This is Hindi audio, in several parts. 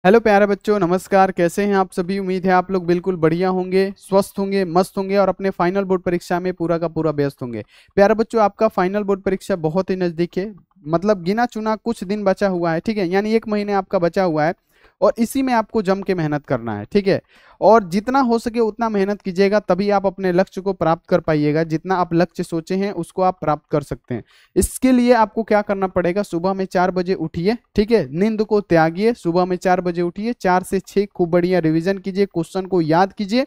हेलो प्यारे बच्चों, नमस्कार। कैसे हैं आप सभी? उम्मीद है आप लोग बिल्कुल बढ़िया होंगे, स्वस्थ होंगे, मस्त होंगे और अपने फाइनल बोर्ड परीक्षा में पूरा का पूरा व्यस्त होंगे। प्यारे बच्चों, आपका फाइनल बोर्ड परीक्षा बहुत ही नज़दीक है। मतलब गिना चुना कुछ दिन बचा हुआ है, ठीक है। यानी 1 महीने आपका बचा हुआ है और इसी में आपको जम के मेहनत करना है, ठीक है। और जितना हो सके उतना मेहनत कीजिएगा, तभी आप अपने लक्ष्य को प्राप्त कर पाइएगा। जितना आप लक्ष्य सोचे हैं उसको आप प्राप्त कर सकते हैं। इसके लिए आपको क्या करना पड़ेगा? सुबह में 4 बजे उठिए, ठीक है। नींद को त्यागिए, सुबह में 4 बजे उठिए, 4 से 6 खूब बढ़िया रिवीजन कीजिए, क्वेश्चन को याद कीजिए।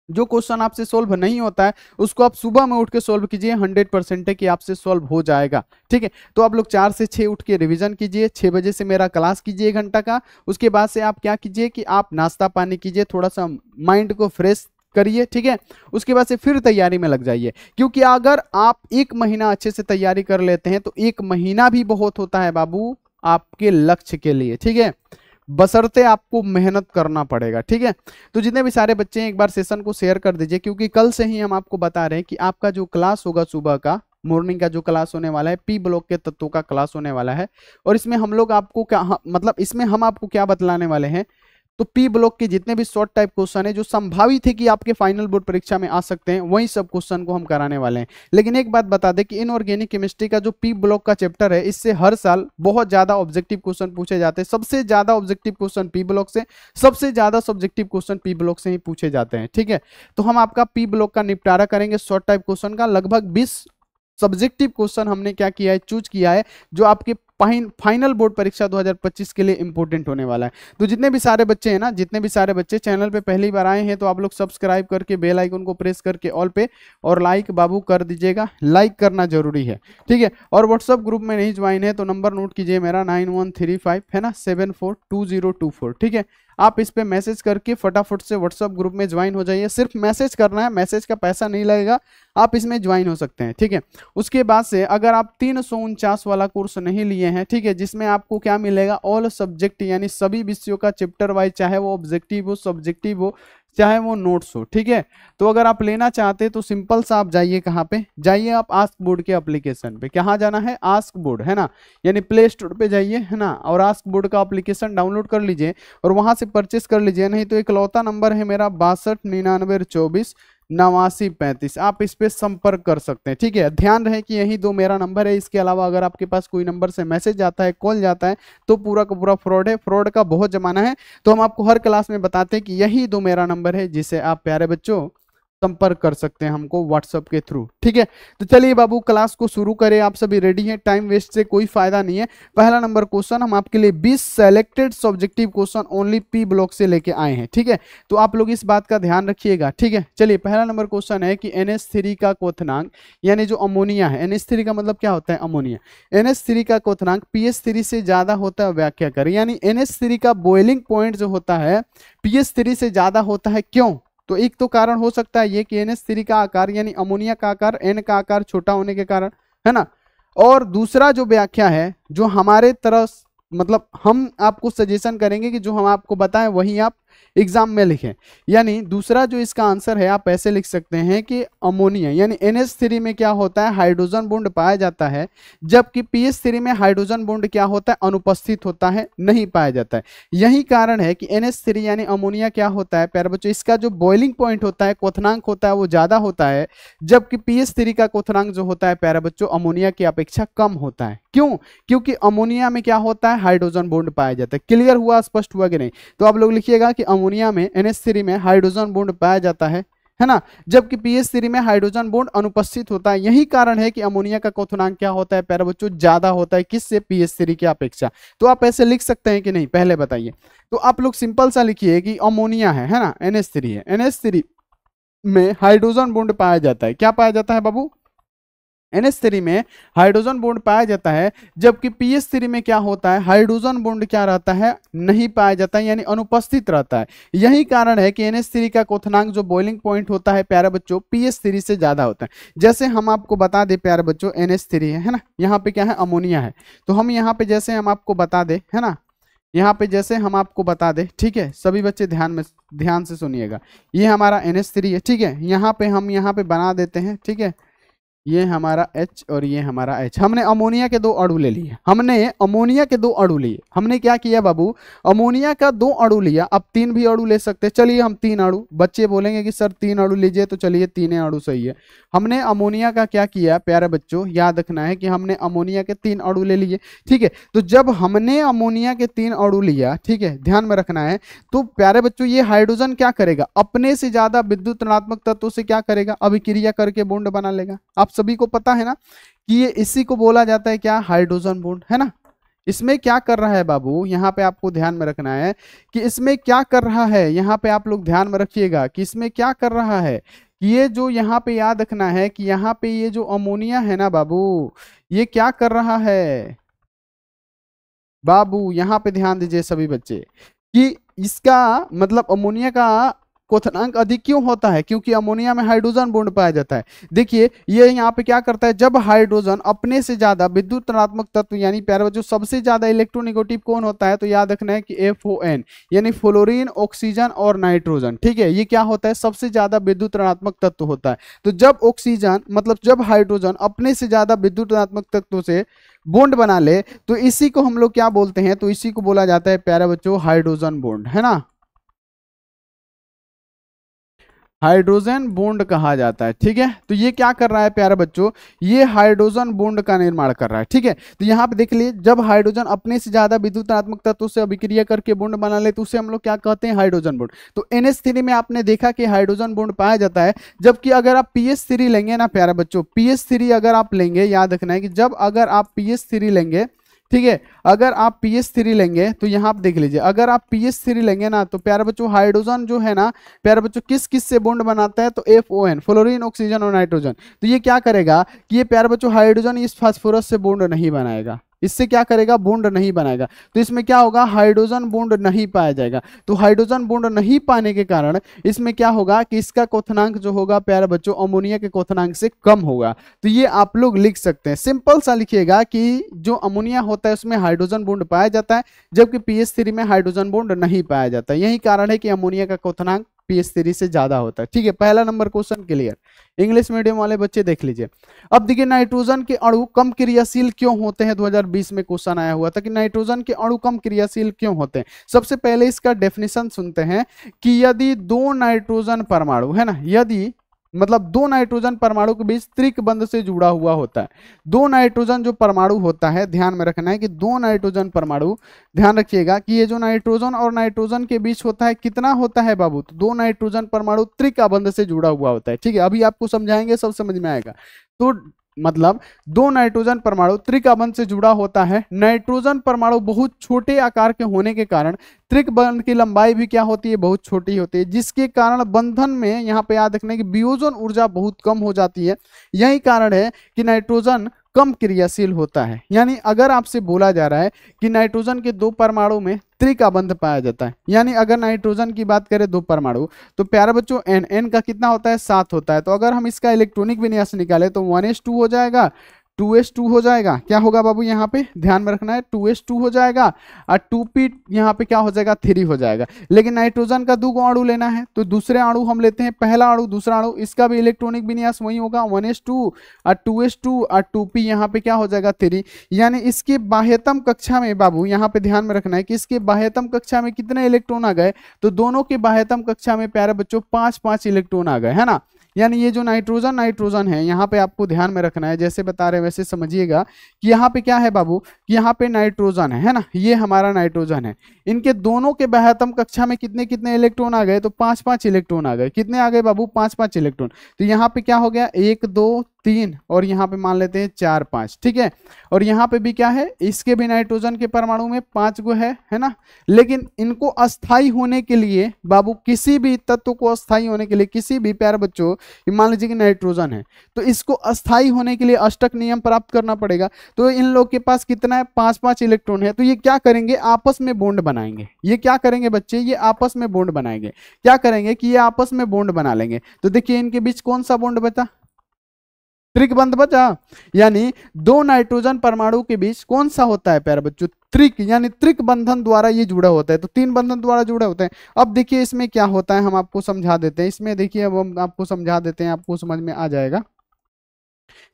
जो क्वेश्चन आपसे सोल्व नहीं होता है उसको आप सुबह में उठ के सोल्व कीजिए। 100% है कि आपसे सोल्व हो जाएगा, ठीक है। तो आप लोग 4 से 6 उठ के रिवीजन कीजिए। 6 बजे से मेरा क्लास कीजिए 1 घंटा का। उसके बाद से आप क्या कीजिए कि आप नाश्ता पानी कीजिए, थोड़ा सा माइंड को फ्रेश करिए, ठीक है। उसके बाद से फिर तैयारी में लग जाइए, क्योंकि अगर आप 1 महीना अच्छे से तैयारी कर लेते हैं तो 1 महीना भी बहुत होता है बाबू आपके लक्ष्य के लिए, ठीक है। बशर्ते आपको मेहनत करना पड़ेगा, ठीक है। तो जितने भी सारे बच्चे हैं एक बार सेशन को शेयर कर दीजिए, क्योंकि कल से ही हम आपको बता रहे हैं कि आपका जो क्लास होगा सुबह का, मॉर्निंग का जो क्लास होने वाला है, पी ब्लॉक के तत्वों का क्लास होने वाला है। और इसमें हम लोग आपको क्या मतलब इसमें हम आपको क्या बतलाने वाले हैं? तो पी ब्लॉक के जितने भी शॉर्ट टाइप क्वेश्चन है जो संभावित है कि आपके फाइनल बोर्ड परीक्षा में आ सकते हैं, वही सब क्वेश्चन को हम कराने वाले हैं। लेकिन एक बात बता दें कि इनऑर्गेनिक केमिस्ट्री का जो पी ब्लॉक का चैप्टर है, इससे हर साल बहुत ज्यादा ऑब्जेक्टिव क्वेश्चन पूछे जाते हैं। सबसे ज्यादा ऑब्जेक्टिव क्वेश्चन पी ब्लॉक से, सबसे ज्यादा सब्जेक्टिव क्वेश्चन पी ब्लॉक से ही पूछे जाते हैं, ठीक है। तो हम आपका पी ब्लॉक का निपटारा करेंगे शॉर्ट टाइप क्वेश्चन का। लगभग 20 सब्जेक्टिव क्वेश्चन हमने क्या किया है, चूज किया है, जो आपके फाइनल बोर्ड परीक्षा 2025 के लिए इंपॉर्टेंट होने वाला है। तो जितने भी सारे बच्चे हैं ना, जितने भी सारे बच्चे चैनल पे पहली बार आए हैं, तो आप लोग सब्सक्राइब करके बेल आइकन को प्रेस करके ऑल पे और लाइक बाबू कर दीजिएगा। लाइक करना जरूरी है, ठीक है। और व्हाट्सअप ग्रुप में नहीं ज्वाइन है तो नंबर नोट कीजिए मेरा 9135 है ना 742024, ठीक है। आप इस पे मैसेज करके फटाफट से व्हाट्सअप ग्रुप में ज्वाइन हो जाइए। सिर्फ मैसेज करना है, मैसेज का पैसा नहीं लगेगा, आप इसमें ज्वाइन हो सकते हैं, ठीक है। उसके बाद से अगर आप 349 वाला कोर्स नहीं लिए हैं, ठीक है, जिसमें आपको क्या मिलेगा, ऑल सब्जेक्ट यानी सभी विषयों का चैप्टर वाइज, चाहे वो ऑब्जेक्टिव हो, सब्जेक्टिव हो, चाहे वो नोट्स हो, ठीक है। तो अगर आप लेना चाहते हैं तो सिंपल सा आप जाइए, कहाँ पे जाइए, आप आस्क बोर्ड के एप्लीकेशन पे। कहाँ जाना है? आस्क बोर्ड, है ना, यानी प्ले स्टोर पे जाइए, है ना, और आस्क बोर्ड का एप्लीकेशन डाउनलोड कर लीजिए और वहां से परचेस कर लीजिए। नहीं तो इकलौता नंबर है मेरा 629924 8935, आप इस पे संपर्क कर सकते हैं, ठीक है। ध्यान रहे कि यही दो मेरा नंबर है। इसके अलावा अगर आपके पास कोई नंबर से मैसेज आता है, कॉल जाता है, तो पूरा का पूरा फ्रॉड है। फ्रॉड का बहुत जमाना है। तो हम आपको हर क्लास में बताते हैं कि यही दो मेरा नंबर है, जिसे आप प्यारे बच्चों संपर्क कर सकते हैं हमको व्हाट्सएप के थ्रू, ठीक है। तो चलिए बाबू क्लास को शुरू करें। आप सभी रेडी हैं? टाइम वेस्ट से कोई फायदा नहीं है। पहला नंबर क्वेश्चन हम आपके लिए 20 selected subjective question only P block से लेके आए हैं, ठीक है। तो आप लोग इस बात का ध्यान रखिएगा, ठीक है। चलिए पहला नंबर क्वेश्चन है कि NH3 का क्वथनांक, यानी जो अमोनिया है, NH3 का मतलब क्या होता है? अमोनिया। NH3 का क्वथनांक pH3 से ज्यादा होता है, व्याख्या करें। यानी NH3 का बॉइलिंग पॉइंट जो होता है pH3 से ज्यादा होता है, क्यों? तो एक तो कारण हो सकता है ये कि NH3 का आकार यानी अमोनिया का आकार, N का आकार छोटा होने के कारण, है ना। और दूसरा जो व्याख्या है, जो हमारे तरफ मतलब हम आपको सजेशन करेंगे कि जो हम आपको बताएं वही आप एग्जाम में लिखें। यानी दूसरा जो इसका आंसर है, आप ऐसे लिख सकते हैं कि अमोनिया यानी NH3 में क्या होता है, हाइड्रोजन बॉन्ड पाया जाता है, जबकि pH3 में हाइड्रोजन बॉन्ड क्या होता है, अनुपस्थित होता है, नहीं पाया जाता है। यही कारण है कि NH3 यानी अमोनिया क्या होता है प्यारे बच्चों, इसका जो बॉइलिंग पॉइंट होता है, क्वथनांक होता है, वो ज्यादा होता है, जबकि pH3 का क्वथनांक जो होता है प्यारे बच्चों अमोनिया की अपेक्षा कम होता है। क्यों? क्योंकि अमोनिया में क्या होता है, हाइड्रोजन बॉन्ड पाया जाता है। क्लियर हुआ, स्पष्ट हुआ कि नहीं? तो आप लोग लिखिएगा कि अमोनिया में NH3 में हाइड्रोजन बॉन्ड पाया जाता है ना, जबकि pH3 में हाइड्रोजन बॉन्ड अनुपस्थित होता है। यही कारण है कि अमोनिया का क्वथनांक क्या होता है प्यारे बच्चों, ज्यादा होता है, किससे? pH3 की अपेक्षा। तो आप ऐसे लिख सकते हैं कि नहीं, पहले बताइए। तो आप लोग सिंपल सा लिखिए कि अमोनिया है ना, NH3 है, NH3 में हाइड्रोजन बॉन्ड पाया जाता है। क्या पाया जाता है बाबू? NH3 में हाइड्रोजन बॉन्ड पाया जाता है, जबकि pH3 में क्या होता है, हाइड्रोजन बॉन्ड क्या रहता है, नहीं पाया जाता है, यानी अनुपस्थित रहता है। यही कारण है कि NH3 का क्वथनांक जो बॉइलिंग पॉइंट होता है प्यारे बच्चों, pH3 से ज्यादा होता है। जैसे हम आपको बता दें प्यारे बच्चों, NH3 है ना, यहाँ पे क्या है, अमोनिया है। तो हम यहाँ पे जैसे हम आपको बता दें, है ना, यहाँ पे जैसे हम आपको बता दें, ठीक है, सभी बच्चे ध्यान से सुनिएगा। ये हमारा NH3 है, ठीक है। यहाँ पे हम यहाँ पे बना देते हैं, ठीक है। ये हमारा H और ये हमारा H। हमने अमोनिया के दो अणु ले लिए, हमने अमोनिया के दो अणु लिए। हमने क्या किया बाबू, अमोनिया का दो अणु लिया। अब तीन भी अणु ले सकते हैं, चलिए हम तीन अणु, बच्चे बोलेंगे कि सर तीन अणु लीजिए, तो चलिए तीन अणु सही है। हमने अमोनिया का क्या किया प्यारे बच्चों, याद रखना है कि हमने अमोनिया के तीन अणु ले लिए। ठीक है, तो जब हमने अमोनिया के तीन अणु लिया, ठीक है, ध्यान में रखना है, तो प्यारे बच्चों ये हाइड्रोजन क्या करेगा, अपने से ज्यादा विद्युत ऋणात्मक तत्वों से क्या करेगा, अभिक्रिया करके बॉन्ड बना लेगा। आप सभी को पता है ना कि ये इसी को बोला जाता है क्या, हाइड्रोजन बॉन्ड, है ना। इसमें क्या कर रहा है बाबू, यहाँ पे आपको ध्यान में रखना है कि इसमें क्या कर रहा है, यहाँ पे आप लोग ध्यान में रखिएगा कि इसमें क्या कर रहा है। ये जो यहाँ पे याद रखना है कि यहाँ पे ये जो अमोनिया है ना बाबू, ये क्या कर रहा है बाबू, यहाँ पे ध्यान दीजिए सभी बच्चे, कि इसका मतलब अमोनिया का क्वथनांक अधिक क्यों होता है, क्योंकि अमोनिया में हाइड्रोजन बॉन्ड पाया जाता है। देखिए ये यहाँ पे क्या करता है, जब हाइड्रोजन अपने से ज्यादा विद्युत ऋणात्मक तत्व, यानी प्यारे बच्चों सबसे ज्यादा इलेक्ट्रोनेगेटिव कौन होता है, तो याद रखना है कि FON, यानी फ्लोरीन, ऑक्सीजन और नाइट्रोजन। ठीक है, ये क्या होता है, सबसे ज्यादा विद्युत ऋणात्मक तत्व होता है। तो जब ऑक्सीजन मतलब जब हाइड्रोजन अपने से ज्यादा विद्युत ऋणात्मक तत्वों से बॉन्ड बना ले, तो इसी को हम लोग क्या बोलते हैं, तो इसी को बोला जाता है प्यारे बच्चों हाइड्रोजन बॉन्ड, है ना, हाइड्रोजन बॉन्ड कहा जाता है। ठीक है, तो ये क्या कर रहा है प्यारे बच्चों, ये हाइड्रोजन बॉन्ड का निर्माण कर रहा है। ठीक है, तो यहाँ पे देख लीजिए, जब हाइड्रोजन अपने से ज्यादा विद्युतात्मक तत्वों से अभिक्रिया करके बॉन्ड बना ले, तो उसे हम लोग क्या कहते हैं, हाइड्रोजन बॉन्ड। तो NH3 में आपने देखा कि हाइड्रोजन बॉन्ड पाया जाता है। जबकि अगर आप PH3 लेंगे ना प्यारे बच्चों, PH3 अगर आप लेंगे, याद रखना है कि जब अगर आप PH3 लेंगे, ठीक है, अगर आप PH3 लेंगे तो यहाँ आप देख लीजिए, अगर आप PH3 लेंगे ना, तो प्यारे बच्चों हाइड्रोजन जो है ना प्यारे बच्चों किस किस से बॉन्ड बनाता है, तो FON, फ्लोरीन, ऑक्सीजन और नाइट्रोजन। तो ये क्या करेगा कि ये प्यारे बच्चों हाइड्रोजन इस फास्फोरस से बॉन्ड नहीं बनाएगा, इससे क्या करेगा, बॉन्ड नहीं बनाएगा। तो इसमें क्या होगा, हाइड्रोजन बॉन्ड नहीं पाया जाएगा। तो हाइड्रोजन बॉन्ड नहीं पाने के कारण इसमें क्या होगा कि इसका क्वथनांक जो होगा प्यारे बच्चों अमोनिया के क्वथनांक से कम होगा। तो ये आप लोग लिख सकते हैं, सिंपल सा लिखिएगा कि जो अमोनिया होता है उसमें हाइड्रोजन बॉन्ड पाया जाता है, जबकि PH3 में हाइड्रोजन बॉन्ड नहीं पाया जाता है। यही कारण है कि अमोनिया का क्वथनांक PH3 से ज्यादा होता है। ठीक है, पहला number question clear. English medium वाले बच्चे देख लीजिए। अब देखिए नाइट्रोजन के अणु कम क्रियाशील क्यों होते हैं, 2020 में क्वेश्चन आया हुआ था कि नाइट्रोजन के अणु कम क्रियाशील क्यों होते हैं। सबसे पहले इसका डेफिनेशन सुनते हैं कि यदि दो नाइट्रोजन परमाणु है ना, यदि मतलब दो नाइट्रोजन परमाणु के बीच त्रिक बंध से जुड़ा हुआ होता है। दो नाइट्रोजन जो परमाणु होता है, ध्यान में रखना है कि दो नाइट्रोजन परमाणु, ध्यान रखिएगा कि ये जो नाइट्रोजन और नाइट्रोजन के बीच होता है कितना होता है बाबू, तो दो नाइट्रोजन परमाणु त्रिक बंध से जुड़ा हुआ होता है। ठीक है, अभी आपको समझाएंगे, सब समझ में आएगा। तो मतलब दो नाइट्रोजन परमाणु त्रिक बंध से जुड़ा होता है। नाइट्रोजन परमाणु बहुत छोटे आकार के होने के कारण त्रिक बंध की लंबाई भी क्या होती है, बहुत छोटी होती है, जिसके कारण बंधन में यहाँ पे याद रखने की वियोजन ऊर्जा बहुत कम हो जाती है। यही कारण है कि नाइट्रोजन कम क्रियाशील होता है। यानी अगर आपसे बोला जा रहा है कि नाइट्रोजन के दो परमाणु में त्रिक बंध पाया जाता है, यानी अगर नाइट्रोजन की बात करें दो परमाणु, तो प्यारे बच्चों एन का कितना होता है, 7 होता है। तो अगर हम इसका इलेक्ट्रॉनिक विन्यास निकाले तो 1s2 हो जाएगा, 2s2 हो जाएगा। क्या होगा बाबू, यहाँ पे ध्यान में रखना है, 2s2 हो जाएगा और 2p यहाँ पे क्या हो जाएगा, 3 हो जाएगा। लेकिन नाइट्रोजन का दो अणु लेना है, तो दूसरे अणु हम लेते हैं, पहला अणु दूसरा अणु, इसका भी इलेक्ट्रॉनिक विन्यास वही होगा, 1s2 और 2s2 और 2p यहाँ पे क्या हो जाएगा, 3। यानी इसके बाह्यतम कक्षा में बाबू यहाँ पे ध्यान में रखना है कि इसके बाह्यतम कक्षा में कितने इलेक्ट्रॉन आ गए, तो दोनों के बाह्यतम कक्षा में प्यारे बच्चों 5-5 इलेक्ट्रॉन आ गए, है ना। यानी ये जो नाइट्रोजन है, यहाँ पे आपको ध्यान में रखना है, जैसे बता रहे हैं वैसे समझिएगा कि यहाँ पे क्या है बाबू, कि यहाँ पे नाइट्रोजन है ना, ये हमारा नाइट्रोजन है। इनके दोनों के बाह्यतम कक्षा में कितने कितने इलेक्ट्रॉन आ गए, तो 5-5 इलेक्ट्रॉन आ गए। कितने आ गए बाबू, 5-5 इलेक्ट्रॉन। तो यहाँ पे क्या हो गया, 1 2 3 और यहाँ पे मान लेते हैं 4 5। ठीक है, और यहाँ पे भी क्या है, इसके भी नाइट्रोजन के परमाणु में 5 गो है ना। लेकिन इनको अस्थाई होने के लिए बाबू, किसी भी तत्व को अस्थाई होने के लिए, किसी भी प्यारे बच्चों मान लीजिए कि नाइट्रोजन है, तो इसको अस्थाई होने के लिए अष्टक नियम प्राप्त करना पड़ेगा। तो इन लोग के पास कितना है, 5-5 इलेक्ट्रॉन है। तो ये क्या करेंगे, आपस में बॉन्ड बनाएंगे। ये क्या करेंगे बच्चे, ये आपस में बॉन्ड बनाएंगे। क्या करेंगे कि ये आपस में बॉन्ड बना लेंगे। तो देखिए इनके बीच कौन सा बॉन्ड बचा, त्रिक बंध बचा। यानी दो नाइट्रोजन परमाणु के बीच कौन सा होता है प्यारे बच्चों, त्रिक, यानी त्रिक बंधन द्वारा ये जुड़ा होता है। तो 3 बंधन द्वारा जुड़े होते हैं। अब देखिए इसमें क्या होता है, हम आपको समझा देते हैं। इसमें देखिए अब हम आपको समझा देते हैं, आपको समझ में आ जाएगा।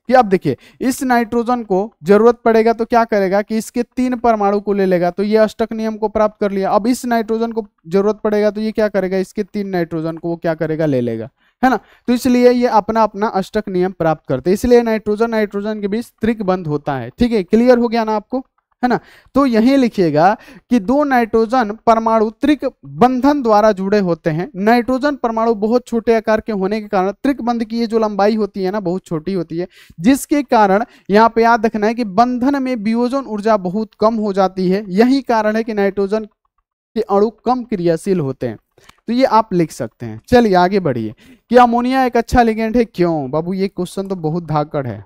कि अब देखिए इस नाइट्रोजन को जरूरत पड़ेगा तो क्या करेगा कि इसके 3 परमाणु को ले लेगा, तो ये अष्टक नियम को प्राप्त कर लिया। अब इस नाइट्रोजन को जरूरत पड़ेगा तो ये क्या करेगा, इसके 3 नाइट्रोजन को वो क्या करेगा, ले लेगा, है ना। तो इसलिए ये अपना अपना अष्टक नियम प्राप्त करते हैं, इसलिए नाइट्रोजन नाइट्रोजन के बीच त्रिक बंध होता है। ठीक है, क्लियर हो गया ना आपको, है ना। तो यही लिखिएगा कि 2 नाइट्रोजन परमाणु त्रिक बंधन द्वारा जुड़े होते हैं। नाइट्रोजन परमाणु बहुत छोटे आकार के होने के कारण त्रिक बंध की ये जो लंबाई होती है ना बहुत छोटी होती है, जिसके कारण यहाँ पे याद रखना है कि बंधन में वियोजन ऊर्जा बहुत कम हो जाती है। यही कारण है कि नाइट्रोजन के अणु कम क्रियाशील होते हैं। तो ये आप लिख सकते हैं। चलिए आगे बढ़िए कि अमोनिया एक अच्छा लिगेंड है क्यों। बाबू ये क्वेश्चन तो बहुत धाकड़ है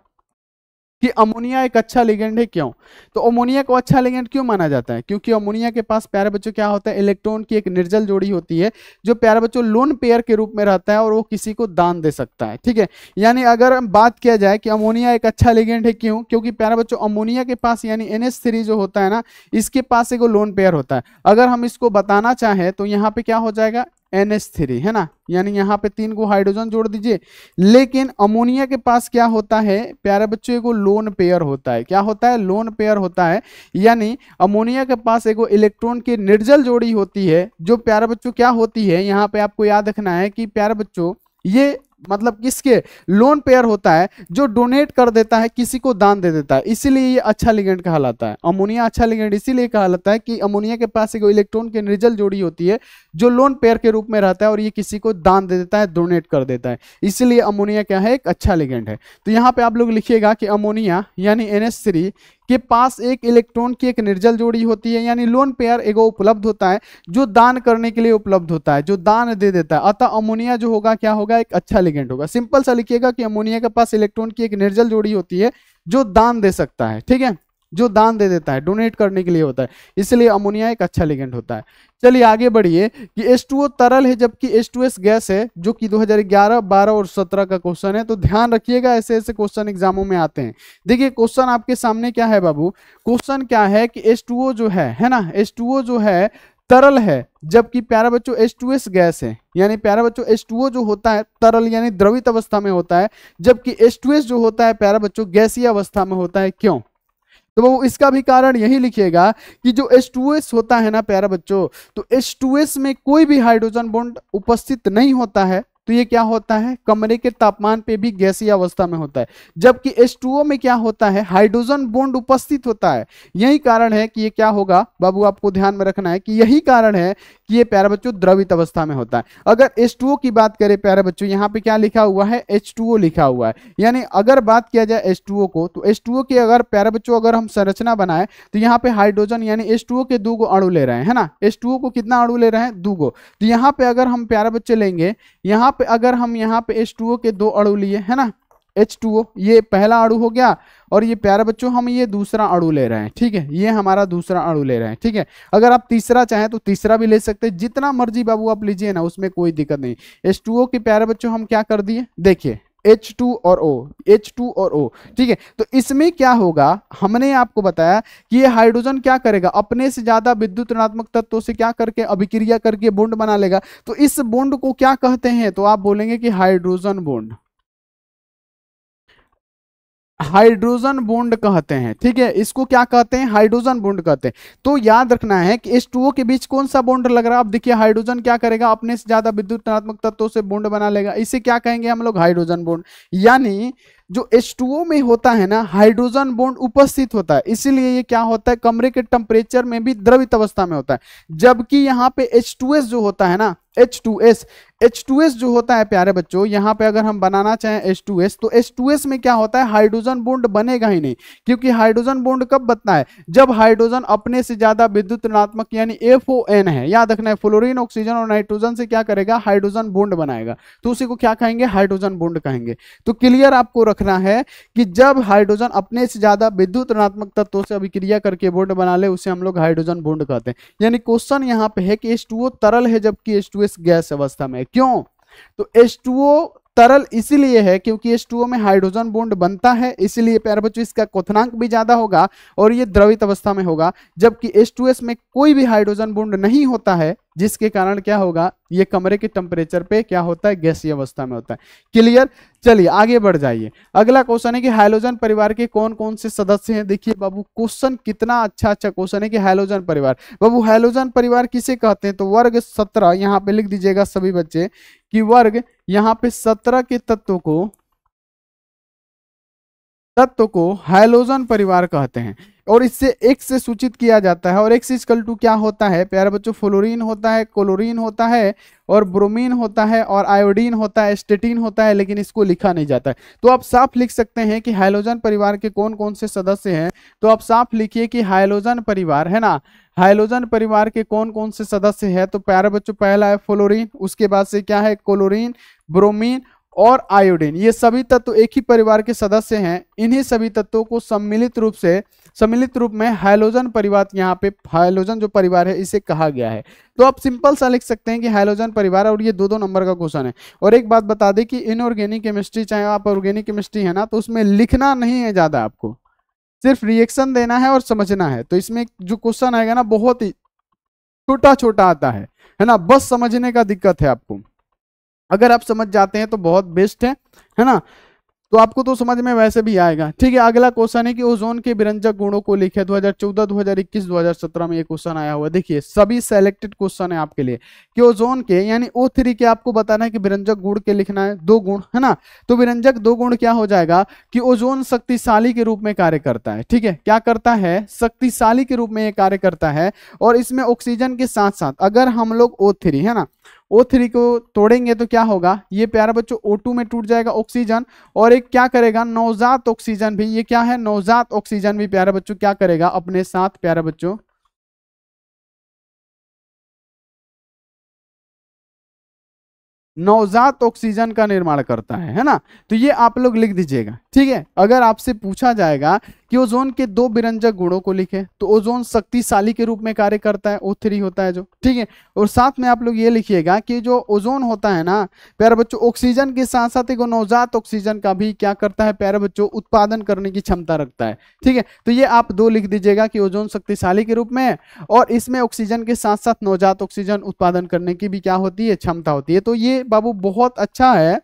कि अमोनिया एक अच्छा लिगेंड है क्यों। तो अमोनिया को अच्छा लिगेंड क्यों माना जाता है, क्योंकि अमोनिया के पास प्यारे बच्चों क्या होता है, इलेक्ट्रॉन की एक निर्जल जोड़ी होती है जो प्यारे बच्चों लोन पेयर के रूप में रहता है और वो किसी को दान दे सकता है। ठीक है, यानी अगर बात किया जाए कि अमोनिया एक अच्छा लिगेंड है क्यों, क्योंकि प्यारे बच्चों अमोनिया के पास यानी NH3 जो होता है ना, इसके पास एक लोन पेयर होता है। अगर हम इसको बताना चाहें तो यहाँ पे क्या हो जाएगा, NH3, है ना, यानी यहाँ पे 3 को हाइड्रोजन जोड़ दीजिए। लेकिन अमोनिया के पास क्या होता है प्यारे बच्चों, एगो लोन पेयर होता है। क्या होता है, लोन पेयर होता है, यानी अमोनिया के पास एगो इलेक्ट्रॉन की निर्जल जोड़ी होती है जो प्यारे बच्चों क्या होती है, यहाँ पे आपको याद रखना है कि प्यारे बच्चों ये मतलब किसके लोन पेयर होता है जो डोनेट कर देता है, किसी को दान दे देता है, इसीलिए ये अच्छा लिगेंड कहलाता है। अमोनिया अच्छा लिगेंड इसीलिए कहलाता है कि अमोनिया के पास एक इलेक्ट्रॉन की निर्जल जोड़ी होती है जो लोन पेयर के रूप में रहता है और ये किसी को दान दे देता है, डोनेट कर देता है, इसलिए अमोनिया क्या है, एक अच्छा लिगेंड है। तो यहाँ पे आप लोग लिखिएगा कि अमोनिया यानी NH3 के पास एक इलेक्ट्रॉन की एक निर्जल जोड़ी होती है, यानी लोन पेयर एगो उपलब्ध होता है जो दान करने के लिए उपलब्ध होता है, जो दान दे देता है। अतः अमोनिया जो होगा क्या होगा, एक अच्छा लिगेंड होगा। सिंपल सा लिखिएगा कि अमोनिया के पास इलेक्ट्रॉन की एक निर्जल जोड़ी होती है जो दान दे सकता है। ठीक है, जो दान दे देता है, डोनेट करने के लिए होता है, इसलिए अमोनिया एक अच्छा लिगेंड होता है। चलिए आगे बढ़िए कि H2O तरल है जबकि H2S गैस है, जो कि 2011, 12 और 17 का क्वेश्चन है। तो ध्यान रखिएगा, ऐसे ऐसे क्वेश्चन एग्जामों में आते हैं। देखिए क्वेश्चन आपके सामने क्या है बाबू, क्वेश्चन क्या है कि H2O जो है ना, H2O जो है तरल है जबकि प्यारा बच्चों H2S गैस है। यानी प्यारा बच्चों H2O जो होता है तरल यानी द्रवित अवस्था में होता है, जबकि H2S जो होता है प्यारा बच्चों गैसीय अवस्था में होता है। क्यों, तो वो इसका भी कारण यही लिखिएगा कि जो H2S होता है ना प्यारा बच्चों, तो H2S में कोई भी हाइड्रोजन बॉन्ड उपस्थित नहीं होता है, तो ये क्या होता है, कमरे के तापमान पे भी गैसीय अवस्था में होता है। जबकि H2O में क्या होता है, हाइड्रोजन बॉन्ड उपस्थित होता है। यही कारण है कि ये क्या होगा बाबू, आपको ध्यान में रखना है कि यही कारण है कि ये प्यारे बच्चों द्रवित अवस्था में होता है। अगर H2O की बात करें प्यारे बच्चों, यहाँ पे क्या लिखा हुआ है, H2O लिखा हुआ है। यानी अगर बात किया जाए H2O को, तो H2O की अगर प्यारे बच्चों अगर हम संरचना बनाए तो यहाँ पे हाइड्रोजन यानी H2O के 2 अणु ले रहे हैं, है ना। H2O को कितना अणु ले रहे हैं, 2। तो यहाँ पे अगर हम प्यारे बच्चे लेंगे, यहाँ पे अगर हम यहाँ पे H2O के 2 अणु लिए, है ना, H2O ये पहला अणु हो गया और ये प्यारे बच्चों हम ये दूसरा अणु ले रहे हैं। ठीक है, ये हमारा दूसरा अणु ले रहे हैं। ठीक है, अगर आप तीसरा चाहें तो तीसरा भी ले सकते हैं, जितना मर्जी बाबू आप लीजिए ना, उसमें कोई दिक्कत नहीं। H2O के प्यारे बच्चों हम क्या कर दिए, देखिए H2 और O, H2 और O। ठीक है, तो इसमें क्या होगा, हमने आपको बताया कि ये हाइड्रोजन क्या करेगा, अपने से ज्यादा विद्युत ऋणात्मक तत्वों से क्या करके अभिक्रिया करके बॉन्ड बना लेगा। तो इस बॉन्ड को क्या कहते हैं, तो आप बोलेंगे कि हाइड्रोजन बॉन्ड, हाइड्रोजन बॉन्ड कहते हैं। ठीक है, इसको क्या कहते हैं, हाइड्रोजन बॉन्ड कहते हैं। तो याद रखना है कि H2O के बीच कौन सा बॉन्ड लग रहा है। अब देखिए हाइड्रोजन क्या करेगा, अपने से ज्यादा विद्युत ऋणात्मक तत्वों से बॉन्ड बना लेगा, इसे क्या कहेंगे हम लोग, हाइड्रोजन बॉन्ड। यानी जो H2O में होता है ना, हाइड्रोजन बॉन्ड उपस्थित होता है, इसीलिए ये क्या होता है, कमरे के टेम्परेचर में भी द्रवित अवस्था में होता है। जबकि यहाँ पे H2S जो होता है ना, H2S जो होता है प्यारे बच्चों, यहाँ पे अगर हम बनाना चाहें H2S, तो H2S में क्या होता है, हाइड्रोजन बॉन्ड बनेगा ही नहीं। क्योंकि हाइड्रोजन बॉन्ड कब बनता है, जब हाइड्रोजन अपने से ज्यादा विद्युत ऋणात्मक यानी FON है, याद रखना है, फ्लोरीन ऑक्सीजन और नाइट्रोजन से क्या करेगा, हाइड्रोजन बॉन्ड बनाएगा, तो उसी को क्या कहेंगे, हाइड्रोजन बॉन्ड कहेंगे। तो क्लियर आपको रखना है कि जब हाइड्रोजन अपने से ज्यादा विद्युत ऋणात्मक तत्वों से अभिक्रिया करके बॉन्ड बना ले, उसे हम लोग हाइड्रोजन बॉन्ड कहते हैं। यानी क्वेश्चन यहाँ पे है कि H2O तरल है जबकि H2S गैस अवस्था में। क्यों, तो H2O तरल इसीलिए है क्योंकि H2O में हाइड्रोजन बॉन्ड बनता है, इसीलिए प्यारे बच्चों इसका क्वथनांक भी ज्यादा होगा और ये द्रवित अवस्था में होगा। जबकि H2S में कोई भी हाइड्रोजन बॉन्ड नहीं होता है, जिसके कारण क्या होगा, ये कमरे के टेम्परेचर पे क्या होता है, गैसीय अवस्था में होता है। क्लियर। चलिए आगे बढ़ जाइए। अगला क्वेश्चन है कि हाइड्रोजन परिवार के कौन कौन से सदस्य हैं। देखिए बाबू क्वेश्चन कितना अच्छा अच्छा क्वेश्चन है कि हाइड्रोजन परिवार, बाबू हाइड्रोजन परिवार किसे कहते हैं, तो वर्ग 17 यहाँ पे लिख दीजिएगा सभी बच्चे कि वर्ग यहाँ पे 17 के तत्व को हाइड्रोजन परिवार कहते हैं। और इससे एक्स से सूचित किया जाता है, और एक्स इक्वल टू क्या होता है प्यारे बच्चों, फ्लोरीन होता है, क्लोरीन होता है, और ब्रोमीन होता है, और आयोडीन होता है, स्टेटिन होता है, लेकिन इसको लिखा नहीं जाता है। तो आप साफ लिख सकते हैं कि हाइड्रोजन परिवार के कौन कौन से सदस्य हैं। तो आप साफ लिखिए कि हाइड्रोजन परिवार है ना, हाइड्रोजन परिवार के कौन कौन से सदस्य हैं। तो प्यारे बच्चों पहला है फ्लोरीन, उसके बाद से क्या है, क्लोरीन, ब्रोमीन और आयोडीन। ये सभी तत्व एक ही परिवार के सदस्य हैं। इन्हीं सभी तत्वों को सम्मिलित रूप में हाइड्रोजन परिवार, यहाँ पे हाइड्रोजन जो परिवार है इसे कहा गया है। तो आप सिंपल सा लिख सकते हैं कि हाइड्रोजन परिवार, और ये 2-2 नंबर का क्वेश्चन है। और एक बात बता दें कि इनऑर्गेनिक केमिस्ट्री, चाहे आप ऑर्गेनिक केमिस्ट्री है ना, तो उसमें लिखना नहीं है ज्यादा, आपको सिर्फ रिएक्शन देना है और समझना है। तो इसमें जो क्वेश्चन आएगा ना बहुत ही छोटा छोटा आता है ना, बस समझने का दिक्कत है आपको। अगर आप समझ जाते हैं तो बहुत बेस्ट है ना, तो आपको तो समझ में वैसे भी आएगा। ठीक है, अगला क्वेश्चन है कि ओजोन के विरंजक गुणों को लिखे। 2014, 2021, 2017 में ये क्वेश्चन आया हुआ है। देखिए सभी सेलेक्टेड क्वेश्चन है आपके लिए कि ओजोन के यानी O3 के आपको बताना है कि विरंजक गुण के लिखना है, 2 गुण है ना। तो विरंजक 2 गुण क्या हो जाएगा कि ओजोन शक्तिशाली के रूप में कार्य करता है। ठीक है, क्या करता है, शक्तिशाली के रूप में ये कार्य करता है। और इसमें ऑक्सीजन के साथ साथ अगर हम लोग O3 है ना, O3 को तोड़ेंगे तो क्या होगा, ये प्यारे बच्चों O2 में टूट जाएगा ऑक्सीजन, और एक क्या करेगा, नवजात ऑक्सीजन भी, ये क्या है, नवजात ऑक्सीजन भी प्यारे बच्चों क्या करेगा अपने साथ, प्यारे बच्चों नवजात ऑक्सीजन का निर्माण करता है ना। तो ये आप लोग लिख दीजिएगा। ठीक है, अगर आपसे पूछा जाएगा कि ओजोन के 2 विरंजक गुणों को लिखे, तो ओजोन शक्तिशाली के रूप में कार्य करता है, O3 होता है जो। ठीक है, और साथ में आप लोग ये लिखिएगा कि जो ओजोन होता है ना प्यारे बच्चों, ऑक्सीजन के साथ साथ एक नवजात ऑक्सीजन का भी क्या करता है प्यारे बच्चों, उत्पादन करने की क्षमता रखता है। ठीक है, तो ये आप 2 लिख दीजिएगा कि ओजोन शक्तिशाली के रूप में, और इसमें ऑक्सीजन के साथ साथ नवजात ऑक्सीजन उत्पादन करने की भी क्या होती है, क्षमता होती है। तो ये बाबू बहुत अच्छा है,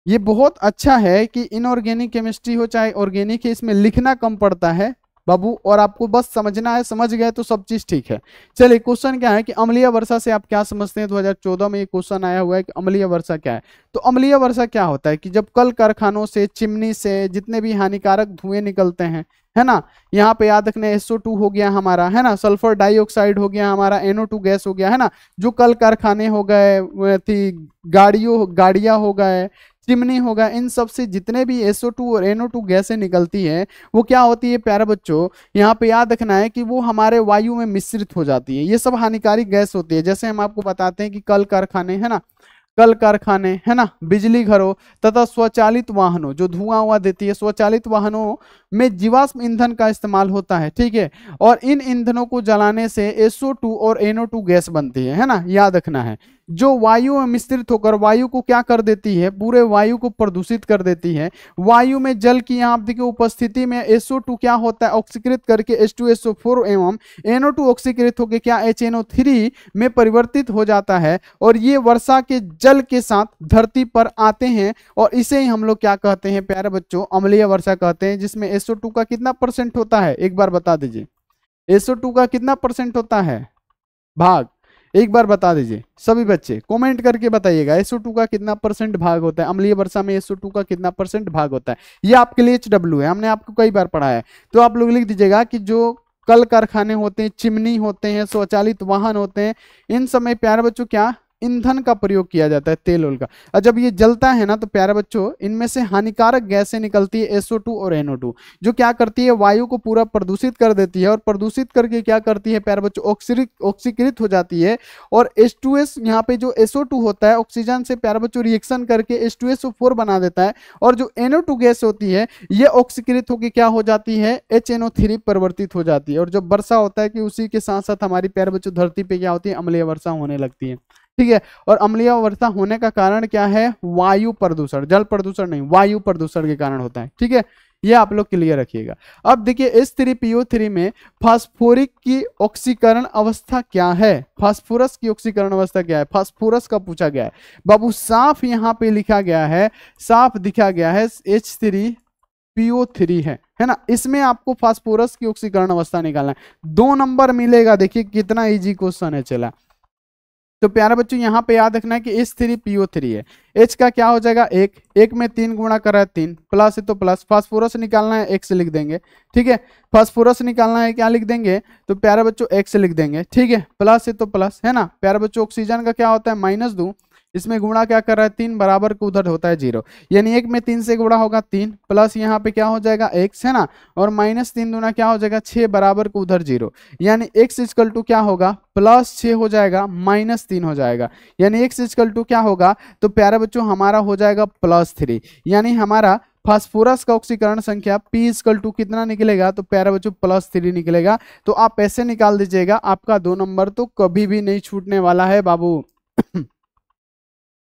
ये बहुत अच्छा है कि इनऑर्गेनिक केमिस्ट्री हो चाहे ऑर्गेनिक है, इसमें लिखना कम पड़ता है बाबू, और आपको बस समझना है, समझ गए तो सब चीज ठीक है। चलिए क्वेश्चन क्या है कि अम्लीय वर्षा से आप क्या समझते हैं। 2014 में ये क्वेश्चन आया हुआ है कि अम्लीय वर्षा क्या है। तो अम्लीय वर्षा क्या होता है कि जब कल कारखानों से, चिमनी से जितने भी हानिकारक धुएं निकलते हैं है ना, यहाँ पे याद रखना SO2 हो गया हमारा है ना, सल्फर डाइऑक्साइड हो गया हमारा, NO2 गैस हो गया है ना, जो कल कारखाने हो गए थी, गाड़ियां हो गए, चिमनी होगा, इन सब से जितने भी SO2 और NO2 गैसें निकलती है वो क्या होती है प्यारे बच्चों, यहाँ पे याद रखना है कि वो हमारे वायु में मिश्रित हो जाती है। ये सब हानिकारक गैस होती है। जैसे हम आपको बताते हैं कि कल कारखाने है ना, कल कारखाने है ना, बिजली घरों तथा स्वचालित वाहनों जो धुआं हुआ देती है, स्वचालित वाहनों में जीवाश्म ईंधन का इस्तेमाल होता है। ठीक है, और इन ईंधनों को जलाने से SO2 और NO2 गैस बनती है ना, याद रखना है, जो वायु में मिश्रित होकर वायु को क्या कर देती है, पूरे वायु को प्रदूषित कर देती है। वायु में जल की यहाँ देखिए उपस्थिति में SO2 क्या होता है, ऑक्सीकृत करके H2SO4 एवं NO2 ऑक्सीकृत होकर क्या HNO3 में परिवर्तित हो जाता है, और ये वर्षा के जल के साथ धरती पर आते हैं, और इसे ही हम लोग क्या कहते हैं प्यारे बच्चों, अम्लीय वर्षा कहते हैं। जिसमें SO2 का कितना % होता है, एक बार बता दीजिए, SO2 का कितना % होता है भाग, एक बार बता दीजिए सभी बच्चे, कमेंट करके बताइएगा SO2 का कितना % भाग होता है, अम्लीय वर्षा में SO2 का कितना % भाग होता है। ये आपके लिए HW है, हमने आपको कई बार पढ़ाया है। तो आप लोग लिख दीजिएगा कि जो कल कारखाने होते हैं, चिमनी होते हैं, स्वचालित वाहन होते हैं, इन समय प्यारे बच्चों क्या ईंधन का प्रयोग किया जाता है, तेल ओल का। और जब ये जलता है ना तो प्यारे बच्चों इनमें से हानिकारक गैसें निकलती है SO2 और NO2, जो क्या करती है वायु को पूरा प्रदूषित कर देती है, और प्रदूषित करके क्या करती है प्यारे बच्चों, ऑक्सीकृत हो जाती है। और H2S यहाँ पे जो SO2 होता है ऑक्सीजन से प्यारे बच्चों रिएक्शन करके H2SO4 बना देता है, और जो NO2 गैस होती है ये ऑक्सीकृत होकर क्या हो जाती है, HNO3 परिवर्तित हो जाती है। और जब वर्षा होता है कि उसी के साथ साथ हमारी प्यारे बच्चों धरती पे क्या होती है, अम्लीय वर्षा होने लगती है। ठीक है, और अम्लीय वर्षा होने का कारण क्या है, वायु प्रदूषण, जल प्रदूषण नहीं, वायु प्रदूषण के कारण होता है। ठीक है, ये आप लोग क्लियर रखिएगा। अब देखिए H3PO3 में फास्फोरिक की ऑक्सीकरण अवस्था क्या है, फास्फोरस की ऑक्सीकरण अवस्था क्या है, फास्फोरस का पूछा गया है बाबू। साफ यहाँ पे लिखा गया है, साफ दिखा गया है H3PO3 है ना। इसमें आपको फास्फोरस की ऑक्सीकरण अवस्था निकालना है, 2 नंबर मिलेगा। देखिए कितना इजी क्वेश्चन है चला। तो प्यारे बच्चों यहाँ पे याद रखना है कि H3PO3 है, H का क्या हो जाएगा 1, 1 में 3 गुणा कर रहा है 3, प्लस है तो प्लस, फास्फोरस निकालना है X लिख देंगे, ठीक है। फास्फोरस निकालना है क्या लिख देंगे, तो प्यारे बच्चों X लिख देंगे, ठीक है। प्लस है तो प्लस है ना। प्यारे बच्चों ऑक्सीजन का क्या होता है -2, इसमें गुणा क्या कर रहा है 3, बराबर को उधर होता है 0, यानी 1 में 3 से गुणा होगा 3, प्लस यहाँ पे क्या हो जाएगा x है ना, और -3 दूना क्या हो जाएगा 6, बराबर को उधर 0, यानी x इक्वल टू क्या होगा +6 हो जाएगा, -3 हो जाएगा, यानी x इक्वल टू क्या होगा, तो प्यारे बच्चों हमारा हो जाएगा +3, यानी हमारा फास्फोरस का ऑक्सीकरण संख्या P इक्वल टू कितना निकलेगा, तो प्यारे बच्चों +3 निकलेगा। तो आप ऐसे निकाल दीजिएगा, आपका 2 नंबर तो कभी भी नहीं छूटने वाला है बाबू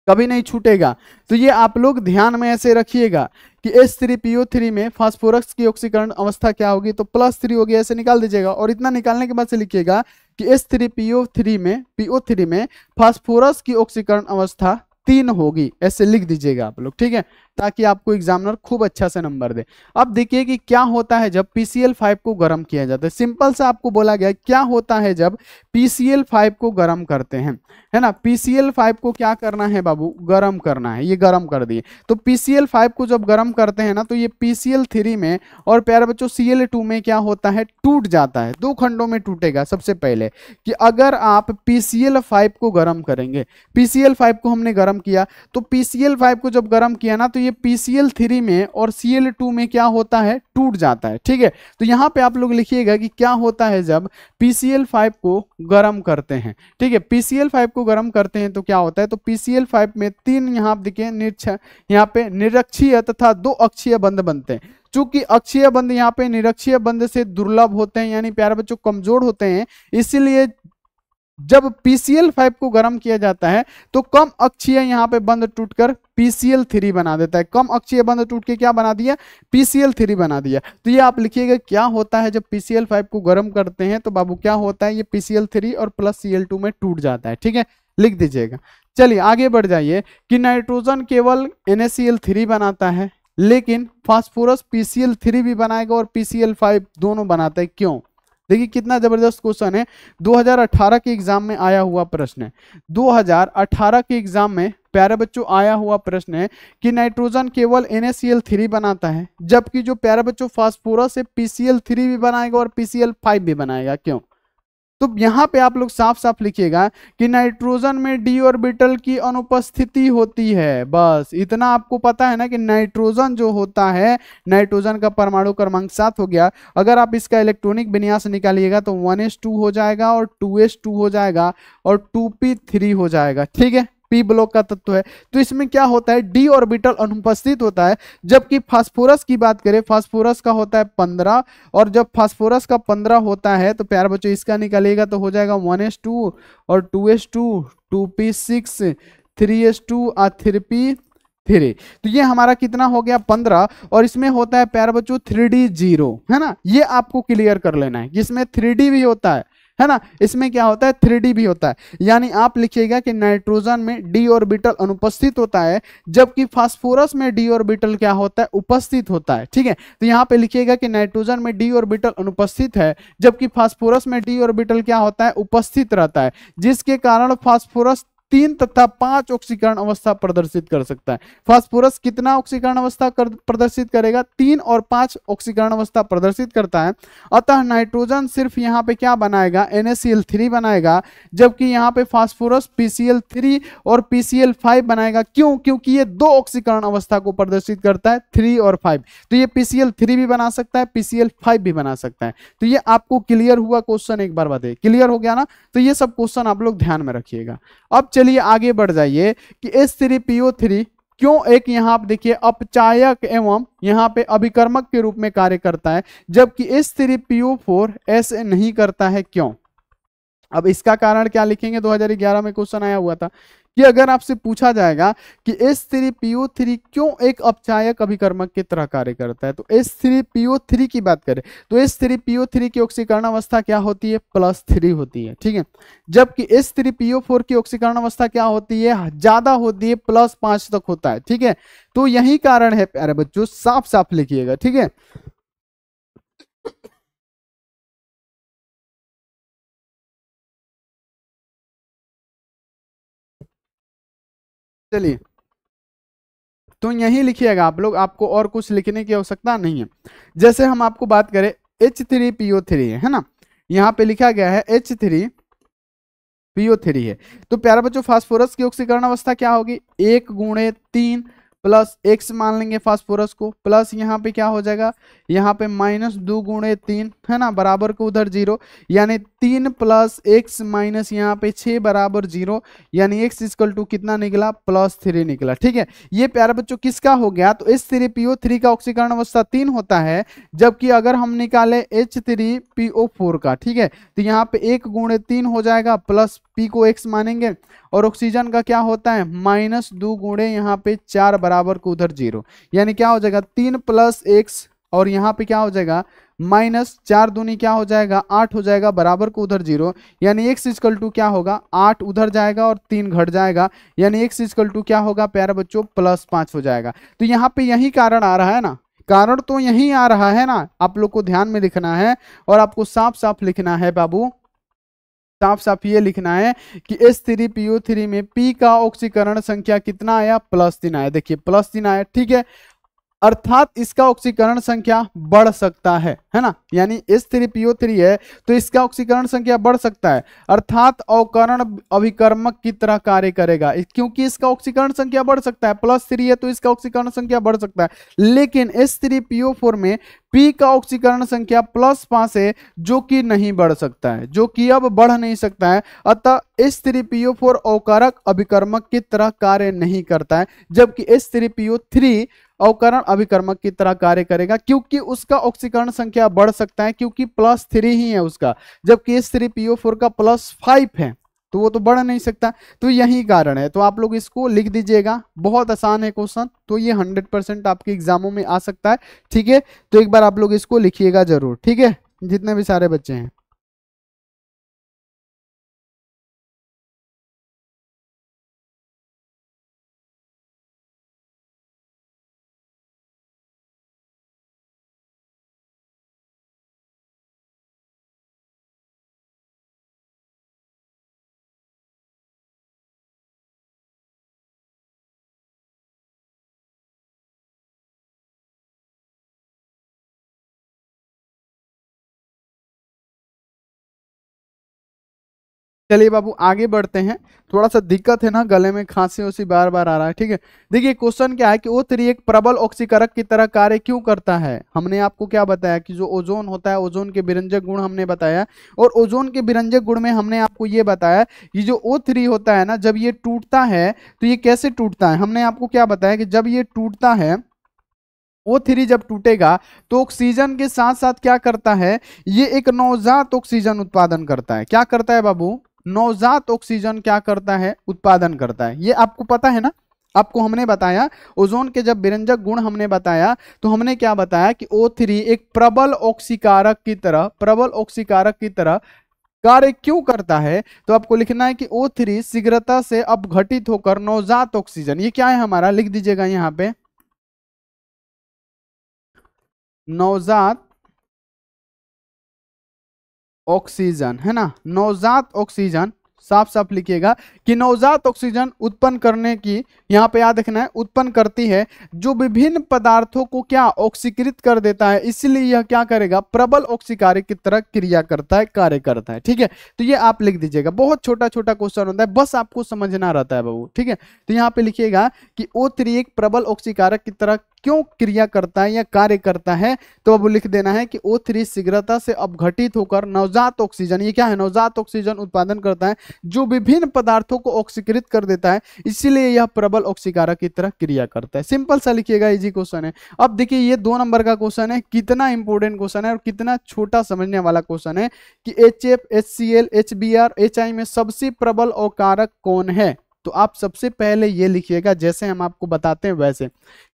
कभी नहीं छूटेगा। तो ये आप लोग ध्यान में ऐसे रखिएगा कि H3PO3 में फास्फोरस की ऑक्सीकरण अवस्था क्या होगी, तो +3 होगी, ऐसे निकाल दीजिएगा। और इतना निकालने के बाद से लिखिएगा कि H3PO3 में फास्फोरस की ऑक्सीकरण अवस्था 3 होगी, ऐसे लिख दीजिएगा आप लोग, ठीक है, ताकि आपको एग्जामिनर खूब अच्छा से नंबर दे। अब देखिए कि क्या होता है जब PCl5 को गर्म किया जाता है। सिंपल से आपको बोला गया क्या होता है जब PCl5 को गर्म करते हैं, है ना। PCl5 को क्या करना है बाबू, गर्म करना है, ये गर्म कर दिए। तो PCl5 को जब गर्म करते हैं ना, तो ये PCl3 में और प्यारे बच्चों Cl2 में क्या होता है, टूट जाता है, 2 खंडों में टूटेगा। सबसे पहले कि अगर आप PCl5 को गर्म करेंगे, PCl5 को हमने गर्म किया, तो PCl5 को जब गर्म किया ना, तो ये PCl3 में और Cl2 में क्या होता है, टूट जाता है, ठीक है। तो यहां पे आप लोग लिखिएगा कि क्या होता है जब PCl5 को गर्म करते हैं, ठीक है। PCl5 को गर्म करते हैं तो क्या होता है, तो PCl5 में 3 यहाँ देखिए यहाँ पे निरक्षीय तथा 2 अक्षीय बंध बनते हैं। चूंकि अक्षीय बंध यहाँ पे निरक्षीय बंध से दुर्लभ होते हैं, यानी प्यारे बच्चों कमजोर होते हैं, इसीलिए जब PCl5 को गर्म किया जाता है तो कम अक्षीय यहाँ पे बंध टूटकर PCl3 बना देता है। कम अक्षीय बंध टूट के क्या बना दिया, PCl3 बना दिया। तो ये आप लिखिएगा क्या होता है जब PCl5 को गर्म करते हैं, तो बाबू क्या होता है, ये PCl3 और प्लस Cl2 में टूट जाता है, ठीक है, लिख दीजिएगा। चलिए आगे बढ़ जाइए कि नाइट्रोजन केवल NaCl3 बनाता है, लेकिन फास्फोरस PCl3 भी बनाएगा और PCl5 दोनों बनाता है, क्यों। देखिए कितना जबरदस्त क्वेश्चन है, 2018 के एग्जाम में आया हुआ प्रश्न है। 2018 के एग्जाम में प्यारे बच्चों आया हुआ प्रश्न है कि नाइट्रोजन केवल NaCl3 बनाता है, जबकि जो प्यारे बच्चों फास्फोरस है PCl3 भी बनाएगा और PCl5 भी बनाएगा, क्यों। तो यहां पे आप लोग साफ साफ लिखिएगा कि नाइट्रोजन में d ऑर्बिटल की अनुपस्थिति होती है। बस इतना आपको पता है ना कि नाइट्रोजन जो होता है, नाइट्रोजन का परमाणु क्रमांक 7 हो गया। अगर आप इसका इलेक्ट्रॉनिक विन्यास निकालिएगा तो 1s2 हो जाएगा और 2s2 हो जाएगा और 2p3 हो जाएगा, ठीक है, पी ब्लॉक का तत्व है। तो इसमें क्या होता है, डी ऑर्बिटल अनुपस्थित होता है। जबकि फास्फोरस की बात करें, फास्फोरस का होता है 15, और जब फास्फोरस का 15 होता है तो प्यारे बच्चों इसका निकालिएगा तो हो जाएगा 1s2 और 2s2, 2p6, 3s2 और 3p3। तो ये हमारा कितना हो गया 15, और इसमें होता है प्यारे बच्चों 3d0, है ना। ये आपको क्लियर कर लेना है, इसमें 3d भी होता है ना, इसमें क्या होता है 3d भी होता है। यानी आप लिखिएगा कि नाइट्रोजन में d ऑर्बिटल अनुपस्थित होता है, जबकि फास्फोरस में d ऑर्बिटल क्या होता है, उपस्थित होता है, ठीक है। तो यहाँ पे लिखिएगा कि नाइट्रोजन में d ऑर्बिटल अनुपस्थित है, जबकि फास्फोरस में d ऑर्बिटल क्या होता है, उपस्थित रहता है, जिसके कारण फास्फोरस 3 तथा 5 ऑक्सीकरण अवस्था प्रदर्शित कर सकता है। फास्फोरस कितना ऑक्सीकरण अवस्था प्रदर्शित करेगा, 3 और 5 ऑक्सीकरण अवस्था प्रदर्शित करता है। अतः नाइट्रोजन सिर्फ यहाँ पे क्या बनाएगा, NaCl3 बनाएगा, जबकि यहाँ पे फास्फोरस PCl3 और PCl5 बनाएगा। क्यों, क्योंकि ये 2 ऑक्सीकरण अवस्था को प्रदर्शित करता है, 3 और 5। तो ये PCl3 भी बना सकता है, PCl5 भी बना सकता है। तो ये आपको क्लियर हुआ क्वेश्चन, एक बार बताइए, क्लियर हो गया ना। तो ये सब क्वेश्चन आप लोग ध्यान में रखिएगा। अब चलिए आगे बढ़ जाइए कि H3PO3 क्यों एक यहाँ आप देखिए अपचायक एवं यहाँ पे अभिकर्मक के रूप में कार्य करता है, जबकि H3PO4 ऐसे नहीं करता है, क्यों। अब इसका कारण क्या लिखेंगे, 2011 में क्वेश्चन आया हुआ था कि अगर आपसे पूछा जाएगा कि H3PO3 क्यों एक अपचायक अभिकर्मक की तरह कार्य करता है, तो H3PO3 की बात करें तो H3PO3 की ऑक्सीकरण अवस्था क्या होती है, +3 होती है, ठीक है। जबकि H3PO4 की ऑक्सीकरण अवस्था क्या होती है, ज्यादा होती है, +5 तक होता है, ठीक है। तो यही कारण है प्यारे बच्चों, साफ साफ लिखिएगा, ठीक है। चलिए, तो यही लिखिएगा आप लोग, आपको और कुछ लिखने की आवश्यकता नहीं है। जैसे हम आपको बात करें H3PO3 है ना, यहाँ पे लिखा गया है H3PO3 है। तो प्यारा बच्चों फास्फोरस की ऑक्सीकरण अवस्था क्या होगी, 1 × 3 प्लस x मान लेंगे फास्फोरस को, प्लस यहाँ पे क्या हो जाएगा, यहाँ पे -2 × 3 है ना, बराबर को उधर 0, यानी 3 + x माइनस यहाँ पे 6 बराबर 0, यानी x = कितना निकला, +3 निकला, ठीक है। ये प्यारे बच्चों किसका हो गया, तो H3PO3 का ऑक्सीकरण अवस्था 3 होता है, जबकि अगर हम निकाले H3PO4 का, ठीक है, तो यहाँ पे 1 × 3 हो जाएगा, प्लस p को x मानेंगे, और ऑक्सीजन का क्या होता है, -2 × यहाँ पे 4 बराबर को उधर 0, यानी क्या हो जाएगा 3 + x, और यहाँ पे क्या हो जाएगा -4 दूनी क्या हो जाएगा 8 हो जाएगा, बराबर को उधर 0, यानी x = क्या होगा 8 उधर जाएगा और 3 घट जाएगा, यानी x = क्या होगा प्यारे बच्चों, +5 हो जाएगा। तो यहाँ पे यही कारण आ रहा है ना, कारण तो यही आ रहा है ना, आप लोग को ध्यान में लिखना है और आपको साफ साफ लिखना है बाबू, साफ साफ ये लिखना है कि H3PO3 में P का ऑक्सीकरण संख्या कितना आया, +3 आया, देखिए +3 आया, ठीक है। अर्थात इसका ऑक्सीकरण संख्या बढ़ सकता है ना, यानी H3PO3 है तो इसका ऑक्सीकरण संख्या बढ़ सकता है, अर्थात अवकरण अभिकर्मक की तरह कार्य करेगा, क्योंकि इसका ऑक्सीकरण संख्या बढ़ सकता है, +3 है तो इसका ऑक्सीकरण संख्या बढ़ सकता है। लेकिन H3PO4 में P का ऑक्सीकरण संख्या +5 है, जो कि नहीं बढ़ सकता है, जो कि अब बढ़ नहीं सकता है, अतः H3PO4 अवकारक अभिकर्मक की तरह कार्य नहीं करता है, जबकि H3PO3 अवकरण अभिकर्मक की तरह कार्य करेगा, क्योंकि उसका ऑक्सीकरण संख्या बढ़ सकता है, क्योंकि +3 ही है उसका, जबकि H3PO4 का +5 है, तो वो तो बढ़ नहीं सकता। तो यही कारण है, तो आप लोग इसको लिख दीजिएगा, बहुत आसान है क्वेश्चन, तो ये 100% आपके एग्जामों में आ सकता है, ठीक है। तो एक बार आप लोग इसको लिखिएगा जरूर, ठीक है, जितने भी सारे बच्चे हैं। चलिए बाबू आगे बढ़ते हैं, थोड़ा सा दिक्कत है ना, गले में खांसी उसी बार बार आ रहा है, ठीक है। देखिए क्वेश्चन क्या है कि O3 एक प्रबल ऑक्सीकारक की तरह कार्य क्यों करता है। हमने आपको क्या बताया कि जो ओजोन होता है, ओजोन के विरंजक गुण हमने बताया, और ओजोन के विरंजक गुण में हमने आपको ये बताया कि जो O3 होता है ना, जब ये टूटता है तो ये कैसे टूटता है, हमने आपको क्या बताया कि जब ये टूटता है, O3 जब टूटेगा तो ऑक्सीजन के साथ साथ क्या करता है, ये एक नवजात ऑक्सीजन उत्पादन करता है। क्या करता है बाबू, नवजात ऑक्सीजन क्या करता है, उत्पादन करता है। ये आपको पता है ना, आपको हमने बताया ओजोन के जब विरंजक गुण हमने बताया तो हमने क्या बताया कि O3 एक प्रबल ऑक्सीकारक की तरह, प्रबल ऑक्सीकारक की तरह कार्य क्यों करता है। तो आपको लिखना है कि O3 शीघ्रता से अपघटित होकर नवजात ऑक्सीजन, ये क्या है हमारा, लिख दीजिएगा यहाँ पे, नवजात ऑक्सीजन है ना, नवजात ऑक्सीजन, साफ साफ लिखिएगा कि नवजात ऑक्सीजन उत्पन्न करने की, यहां पे याद रखना है, उत्पन्न करती है, जो विभिन्न पदार्थों को क्या ऑक्सीकृत कर देता है, इसलिए यह क्या करेगा, प्रबल ऑक्सीकारक की तरह क्रिया करता है, कार्य करता है, ठीक है। तो ये आप लिख दीजिएगा, बहुत छोटा छोटा क्वेश्चन होता है, बस आपको समझना रहता है बाबू, ठीक है। तो यहाँ पे लिखिएगा कि O3 एक प्रबल ऑक्सीकारक की तरह क्यों क्रिया करता है या कार्य करता है, तो अब लिख देना है कि O3 शीघ्रता से अपघटित होकर नवजात ऑक्सीजन, ये क्या है, नवजात ऑक्सीजन उत्पादन करता है जो विभिन्न पदार्थों को ऑक्सीकृत कर देता है, इसीलिए यह प्रबल ऑक्सीकारक की तरह क्रिया करता है। सिंपल सा लिखिएगा, इजी क्वेश्चन है। अब देखिए ये 2 नंबर का क्वेश्चन है, कितना इंपॉर्टेंट क्वेश्चन है और कितना छोटा समझने वाला क्वेश्चन है कि HF, HCl, HBr, HI में सबसे प्रबल अकारक कौन है। तो आप सबसे पहले ये लिखिएगा जैसे हम आपको बताते हैं वैसे,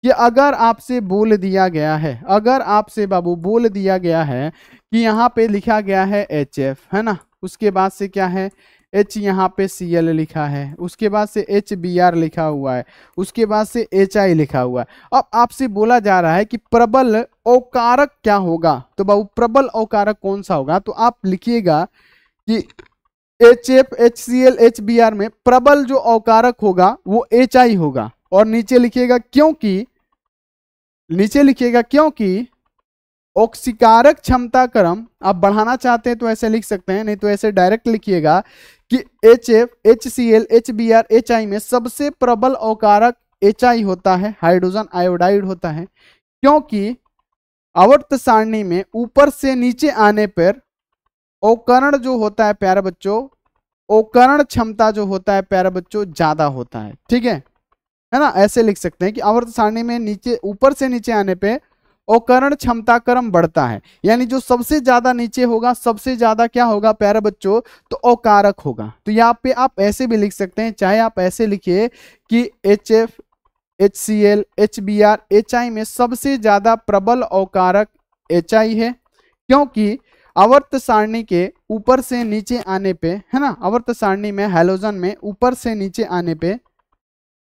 कि अगर आपसे बोल दिया गया है, अगर आपसे बाबू बोल दिया गया है कि यहाँ पे लिखा गया है HF, है ना, उसके बाद से क्या है H, यहाँ पे Cl लिखा है, उसके बाद से HBr लिखा हुआ है, उसके बाद से HI लिखा हुआ है। अब आपसे बोला जा रहा है कि प्रबल अकारक क्या होगा, तो बाबू प्रबल अकारक कौन सा होगा, तो आप लिखिएगा कि HF, HCl, HBr में प्रबल जो अकारक होगा वो HI होगा, और नीचे लिखिएगा क्योंकि ऑक्सीकारक क्षमता क्रम आप बढ़ाना चाहते हैं तो ऐसे लिख सकते हैं, नहीं तो ऐसे डायरेक्ट लिखिएगा कि HF, HCl, HBr, HI में सबसे प्रबल अकारक HI होता है, हाइड्रोजन आयोडाइड होता है, क्योंकि आवर्त सारणी में ऊपर से नीचे आने पर अवकरण जो होता है प्यारे बच्चों, अवकरण क्षमता जो होता है प्यारे बच्चों ज्यादा होता है, ठीक है ना। ऐसे लिख सकते हैं कि आवर्त सारणी में नीचे, ऊपर से नीचे आने पे अवकरण क्षमता क्रम बढ़ता है, यानी जो सबसे ज्यादा नीचे होगा सबसे ज्यादा क्या होगा प्यारे बच्चों, तो अकारक होगा। तो यहाँ पे आप ऐसे भी लिख सकते हैं, चाहे आप ऐसे लिखिए कि HF, HCl, HBr, HI में सबसे ज्यादा प्रबल अकारक HI है, क्योंकि आवर्त सारणी के ऊपर से नीचे आने पे, है ना, आवर्त सारणी में हैलोजन में ऊपर से नीचे आने पे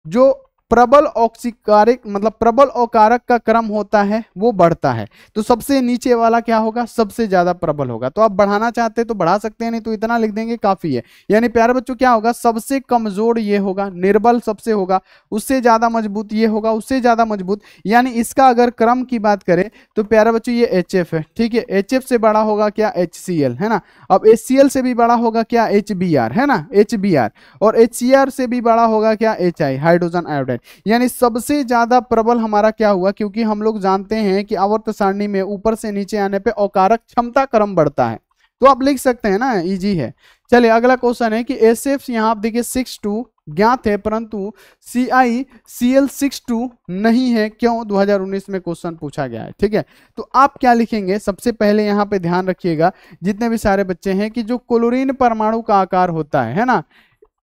जो प्रबल ऑक्सीकारक मतलब प्रबल अकारक का क्रम होता है वो बढ़ता है। तो सबसे नीचे वाला क्या होगा, सबसे ज्यादा प्रबल होगा। तो आप बढ़ाना चाहते हैं तो बढ़ा सकते हैं, नहीं तो इतना लिख देंगे काफी है। यानी प्यारे बच्चों क्या होगा, सबसे कमजोर ये होगा, निर्बल सबसे होगा, उससे ज्यादा मजबूत ये होगा, उससे ज्यादा मजबूत। यानी इसका अगर क्रम की बात करें तो प्यारे बच्चों ये HF है, ठीक है, HF से बड़ा होगा क्या HCl, है ना। अब HCl से भी बड़ा होगा क्या HBr, है ना, HBr, और HCr से भी बड़ा होगा क्या HI, हाइड्रोजन आयोडाइड। यानी सबसे ज्यादा प्रबल हमारा क्या हुआ, क्योंकि हम लोग जानते हैं कि आवर्त सारणी में ऊपर से नीचे आने पे अकारक क्षमता क्रम बढ़ता है। तो आप लिख सकते हैं ना, इजी है। चलिए अगला क्वेश्चन है कि SF यहाँ आप देखिए 6,2 ज्ञात है, परंतु CiCl6,2 नहीं है, क्यों, 2019 में क्वेश्चन पूछा गया है, ठीक है। तो आप क्या लिखेंगे, सबसे पहले यहाँ पे ध्यान रखिएगा जितने भी सारे बच्चे हैं, कि जो क्लोरीन परमाणु का आकार होता है ना,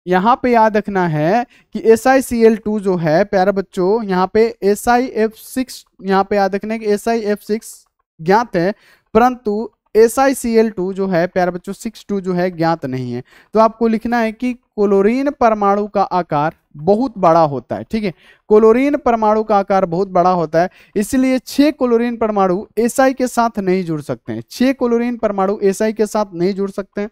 यहाँ पे याद रखना है कि SiCl2 जो है प्यारे बच्चों, यहाँ पे SiF6, यहाँ पे याद रखना है कि SiF6 ज्ञात है, परंतु SiCl2 जो है प्यारे बच्चों 6,2 जो है ज्ञात नहीं है। तो आपको लिखना है कि क्लोरीन परमाणु का आकार बहुत बड़ा होता है, ठीक है, क्लोरीन परमाणु का आकार बहुत बड़ा होता है, इसलिए 6 क्लोरीन परमाणु SI के साथ नहीं जुड़ सकते हैं, 6 क्लोरीन परमाणु SI के साथ नहीं जुड़ सकते हैं,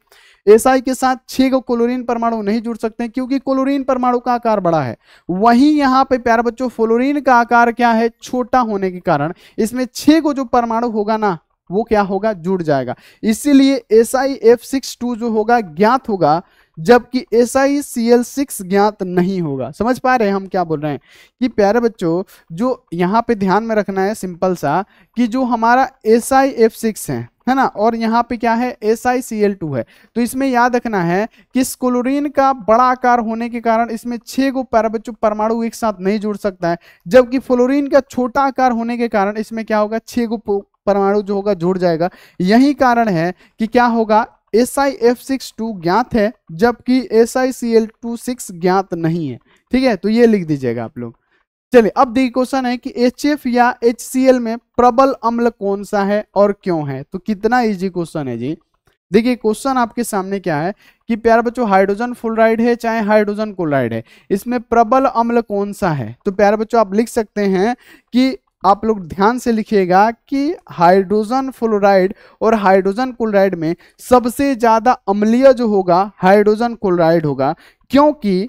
SI के साथ 6 को क्लोरीन परमाणु नहीं जुड़ सकते हैं, क्योंकि क्लोरीन परमाणु का आकार बड़ा है। वहीं यहाँ पे प्यारे बच्चों फ्लोरीन का आकार क्या है, छोटा होने के कारण इसमें 6 को जो परमाणु होगा ना वो क्या होगा, जुड़ जाएगा, इसीलिए SiF6,2 जो होगा ज्ञात होगा, जबकि SiCl6 ज्ञात नहीं होगा। समझ पा रहे हैं हम क्या बोल रहे हैं, कि प्यारे बच्चों जो यहाँ पे ध्यान में रखना है सिंपल सा, कि जो हमारा SiF6 है ना, और यहाँ पे क्या है SiCl2 है, तो इसमें याद रखना है कि इस क्लोरीन का बड़ा आकार होने के कारण इसमें 6 को प्यारे बच्चों परमाणु एक साथ नहीं जुड़ सकता है, जबकि फ्लोरीन का छोटा आकार होने के कारण इसमें क्या होगा, 6 को परमाणु जो होगा जुड़ जाएगा। यही कारण है कि क्या होगा, SiF6,2 ज्ञात है जबकि SiCl2,6 ज्ञात नहीं है, ठीक है। तो ये लिख दीजिएगा आप लोग। चलिए अब देखिए क्वेश्चन है कि HF या HCl में प्रबल अम्ल कौन सा है और क्यों है। तो कितना इजी क्वेश्चन है जी। देखिए क्वेश्चन आपके सामने क्या है कि प्यारे बच्चों हाइड्रोजन फ्लोराइड है चाहे हाइड्रोजन क्लोराइड है, इसमें प्रबल अम्ल कौन सा है। तो प्यारे बच्चों आप लिख सकते हैं कि आप लोग ध्यान से लिखिएगा कि हाइड्रोजन फ्लोराइड और हाइड्रोजन क्लोराइड में सबसे ज्यादा अम्लीय जो होगा हाइड्रोजन क्लोराइड होगा, क्योंकि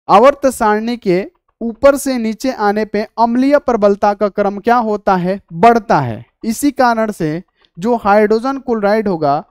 आवर्त सारणी के ऊपर से नीचे आने पे अम्लीय प्रबलता का क्रम क्या होता है, बढ़ता है। इसी कारण से जो हाइड्रोजन क्लोराइड होगा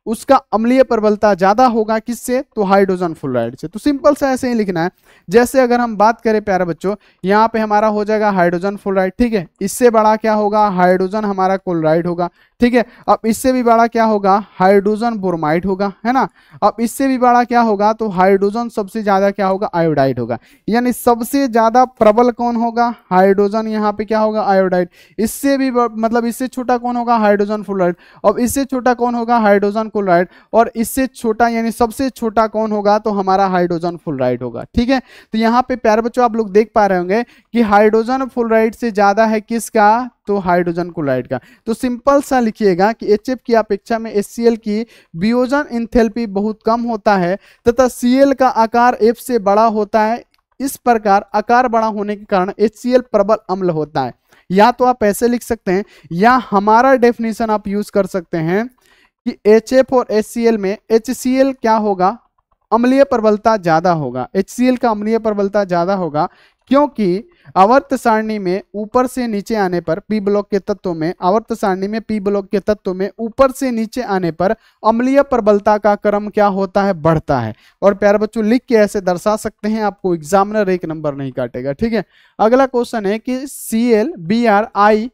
उसका अम्लीय प्रबलता ज्यादा होगा किससे, तो हाइड्रोजन फ्लोराइड से। तो सिंपल सा ऐसे ही लिखना है। जैसे अगर हम बात करें प्यारे बच्चों, यहाँ पे हमारा हो जाएगा हाइड्रोजन फ्लोराइड, ठीक है। इससे बड़ा क्या होगा, हाइड्रोजन हमारा क्लोराइड होगा, ठीक है। अब इससे भी बड़ा क्या होगा, हाइड्रोजन ब्रोमाइड होगा, है ना। अब इससे भी बड़ा क्या होगा, तो हाइड्रोजन सबसे ज्यादा क्या होगा, आयोडाइड होगा। यानी सबसे ज्यादा प्रबल कौन होगा, हाइड्रोजन, यहाँ पे क्या होगा, आयोडाइड। इससे भी मतलब इससे छोटा कौन होगा, हाइड्रोजन फ्लोराइड। अब इससे छोटा कौन होगा, हाइड्रोजन क्लोराइड। और इससे छोटा यानी सबसे छोटा कौन होगा, तो हमारा हाइड्रोजन फ्लोराइड होगा, ठीक है। तो यहाँ पे प्यारे बच्चों आप लोग देख पा रहे होंगे कि हाइड्रोजन फ्लोराइड से ज्यादा है किसका, तो हाइड्रोजन क्लोराइड का। तो सिंपल सा लिखिएगा कि HF की अपेक्षा में HCl की वियोजन एंथैल्पी बहुत कम होता है तथा Cl का आकार F से बड़ा होता है। इस प्रकार आकार बड़ा होने के कारण HCl प्रबल अम्ल होता है। या तो आप ऐसे लिख सकते हैं, या हमारा डेफिनेशन आप यूज कर सकते हैं कि HF और HCl में HCl क्या होगा, अम्लीय प्रबलता ज्यादा होगा। HCl का अम्लीय प्रबलता ज्यादा होगा क्योंकि आवर्त सारणी में ऊपर से नीचे आने पर पी ब्लॉक के तत्वों में, आवर्त सारणी में पी ब्लॉक के तत्वों में ऊपर से नीचे आने पर अम्लीय प्रबलता का क्रम क्या होता है, बढ़ता है। और प्यारे बच्चों लिख के ऐसे दर्शा सकते हैं, आपको एग्जामिनर 1 नंबर नहीं काटेगा, ठीक है। अगला क्वेश्चन है कि Cl Br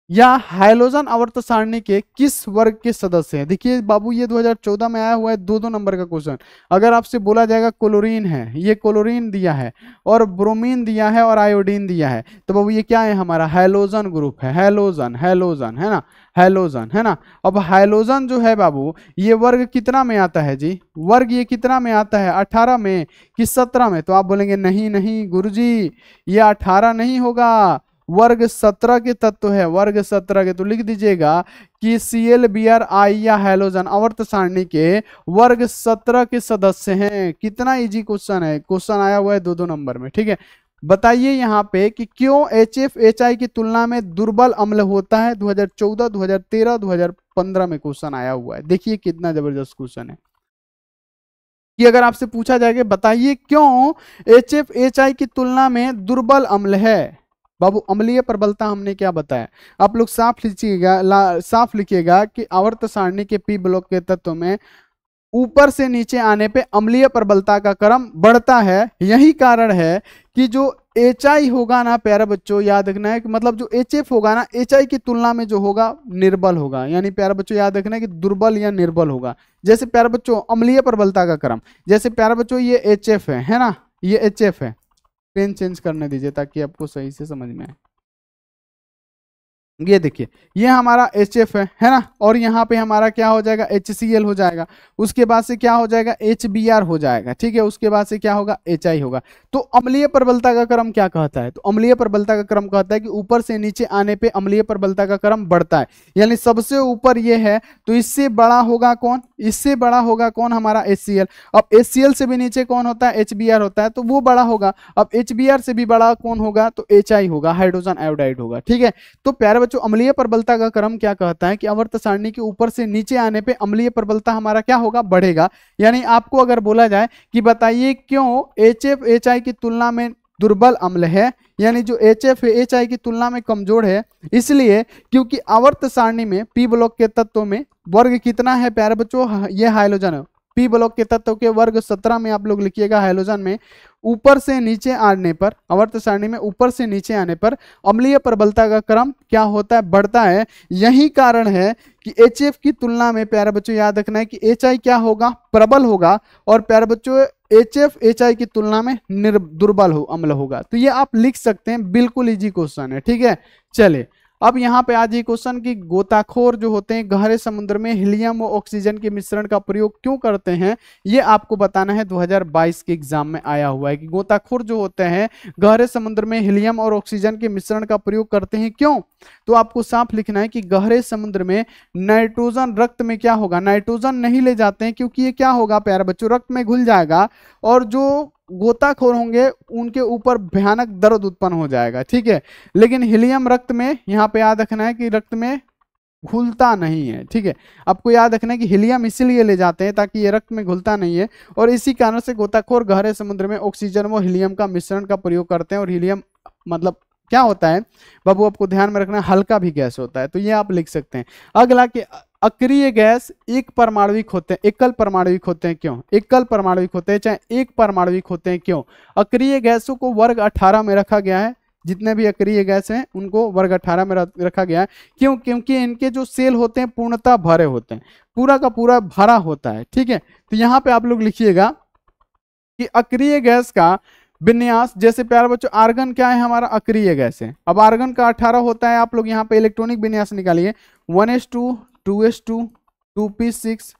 या हाइलोजन आवर्त सारणी के किस वर्ग के सदस्य हैं। देखिए बाबू ये 2014 में आया हुआ है, 2-2 नंबर का क्वेश्चन। अगर आपसे बोला जाएगा क्लोरीन है, ये क्लोरीन दिया है और ब्रोमीन दिया है और आयोडीन दिया है, तो बाबू ये क्या है, हमारा हाइलोजन ग्रुप है। हाइलोजन, हाइलोजन है ना, हाइलोजन है ना। अब हाइलोजन जो है बाबू ये वर्ग कितना में आता है जी, वर्ग ये कितना में आता है, 18 में कि 17 में। तो आप बोलेंगे नहीं नहीं गुरुजी ये 18 नहीं होगा, वर्ग 17 के तत्व है, वर्ग 17 के। तो लिख दीजिएगा कि ClBr या हैलोजन आवर्त सारणी के वर्ग 17 के सदस्य हैं। कितना इजी क्वेश्चन है, क्वेश्चन आया हुआ है 2-2 नंबर में, ठीक है। बताइए यहाँ पे कि क्यों HF HI की तुलना में दुर्बल अम्ल होता है। 2014, 2013, 2015 में क्वेश्चन आया हुआ है। देखिए कितना जबरदस्त क्वेश्चन है कि अगर आपसे पूछा जाएगा बताइए क्यों HF HI की तुलना में दुर्बल अम्ल है। बाबू अम्लीय प्रबलता हमने क्या बताया, आप लोग साफ लिखिएगा, साफ लिखिएगा कि आवर्त सारणी के पी ब्लॉक के तत्व में ऊपर से नीचे आने पे अम्लीय प्रबलता का क्रम बढ़ता है। यही कारण है कि जो HI होगा ना प्यारे बच्चों, याद रखना है कि मतलब जो HF होगा ना HI की तुलना में जो होगा निर्बल होगा। यानी प्यारे बच्चों याद रखना है कि दुर्बल या निर्बल होगा। जैसे प्यारे बच्चों अम्लीय प्रबलता का क्रम, जैसे प्यारे बच्चों ये HF है ना, ये HF है। पेन चेंज करने दीजिए ताकि आपको सही से समझ में आए। ये देखिए ये हमारा HF है ना, और यहाँ पे हमारा क्या हो जाएगा, HCl हो जाएगा। उसके बाद से क्या हो जाएगा, HBr हो जाएगा, ठीक है। उसके बाद से क्या होगा, HI होगा। तो अम्लीय प्रबलता का क्रम क्या कहता है, तो अम्लीय प्रबलता का क्रम कहता है कि ऊपर से नीचे आने पे अम्लीय प्रबलता का क्रम बढ़ता है। यानी सबसे ऊपर ये है तो इससे बड़ा होगा कौन, इससे बड़ा होगा कौन, हमारा HCl। अब HCl से भी नीचे कौन होता है, HBr होता है, तो वो बड़ा होगा। अब HBr से भी बड़ा कौन होगा, तो HI होगा, हाइड्रोजन आयोडाइड होगा, ठीक है। तो प्यारे बच्चों अम्लीय प्रबलता का क्रम क्या कहता है कि आवर्त सारणी के ऊपर से नीचे आने पे अम्लीय प्रबलता हमारा क्या होगा, बढ़ेगा। यानी आपको अगर बोला जाए कि बताइए क्यों HF HI की तुलना में दुर्बल अम्ल है, यानी जो HF HI की तुलना में कमजोर है, इसलिए क्योंकि आवर्त सारणी में पी ब्लॉक के तत्वों में वर्ग कितना है प्यारे बच्चों, ये हाइलोजन है। पी ब्लॉक के तत्व के वर्ग 17 में आप लोग लिखिएगा। हाइलोजन में ऊपर से नीचे आने पर, आवर्त सारणी में ऊपर से नीचे आने पर अम्लीय प्रबलता का क्रम क्या होता है, बढ़ता है। यही कारण है कि HF की तुलना में प्यारे बच्चों याद रखना है कि HI क्या होगा, प्रबल होगा, और प्यारे बच्चों HF HI की तुलना में दुर्बल अम्ल होगा। तो ये आप लिख सकते हैं, बिल्कुल इजी क्वेश्चन है, ठीक है। चलिए अब यहाँ पे आज ये क्वेश्चन कि गोताखोर जो होते हैं गहरे समुद्र में हीलियम और ऑक्सीजन के मिश्रण का प्रयोग क्यों करते हैं, ये आपको बताना है। 2022 के एग्जाम में आया हुआ है कि गोताखोर जो होते हैं गहरे समुद्र में हीलियम और ऑक्सीजन के मिश्रण का प्रयोग करते हैं क्यों। तो आपको साफ लिखना है कि गहरे समुद्र में नाइट्रोजन रक्त में क्या होगा, नाइट्रोजन नहीं ले जाते हैं, क्योंकि ये क्या होगा प्यारे बच्चों, रक्त में घुल जाएगा और जो गोताखोर होंगे उनके ऊपर भयानक दर्द उत्पन्न हो जाएगा, ठीक है। लेकिन हीलियम रक्त में, यहाँ पे याद रखना है कि रक्त में घुलता नहीं है, ठीक है। आपको याद रखना है कि हीलियम इसीलिए ले जाते हैं ताकि ये रक्त में घुलता नहीं है, और इसी कारण से गोताखोर गहरे समुद्र में ऑक्सीजन व हीलियम का मिश्रण का प्रयोग करते हैं। और हीलियम मतलब क्या होता है बाबू, आपको ध्यान में रखना, हल्का भी गैस होता है। तो ये आप लिख सकते हैं। अगला कि अक्रिय गैस एक परमाणुविक होते हैं, एकल परमाणुविक होते हैं क्यों? एकल परमाणुविक होते हैं चाहे एक परमाणुविक होते हैं क्यों? अक्रिय गैसों को वर्ग 18 में रखा गया है, जितने भी अक्रिय गैस हैं उनको वर्ग 18 में रखा गया है। क्यों? क्योंकि इनके जो सेल होते हैं पूर्णतः भरे होते हैं, पूरा का पूरा भरा होता है। ठीक है, तो यहाँ पे आप लोग लिखिएगा कि अक्रिय गैस का विन्यास, जैसे प्यारे बच्चों आर्गन क्या है हमारा? अक्रिय गैस है। अब आर्गन का 18 होता है, आप लोग यहाँ पे इलेक्ट्रॉनिक विन्यास निकालिए, 1s2 2s2 2p6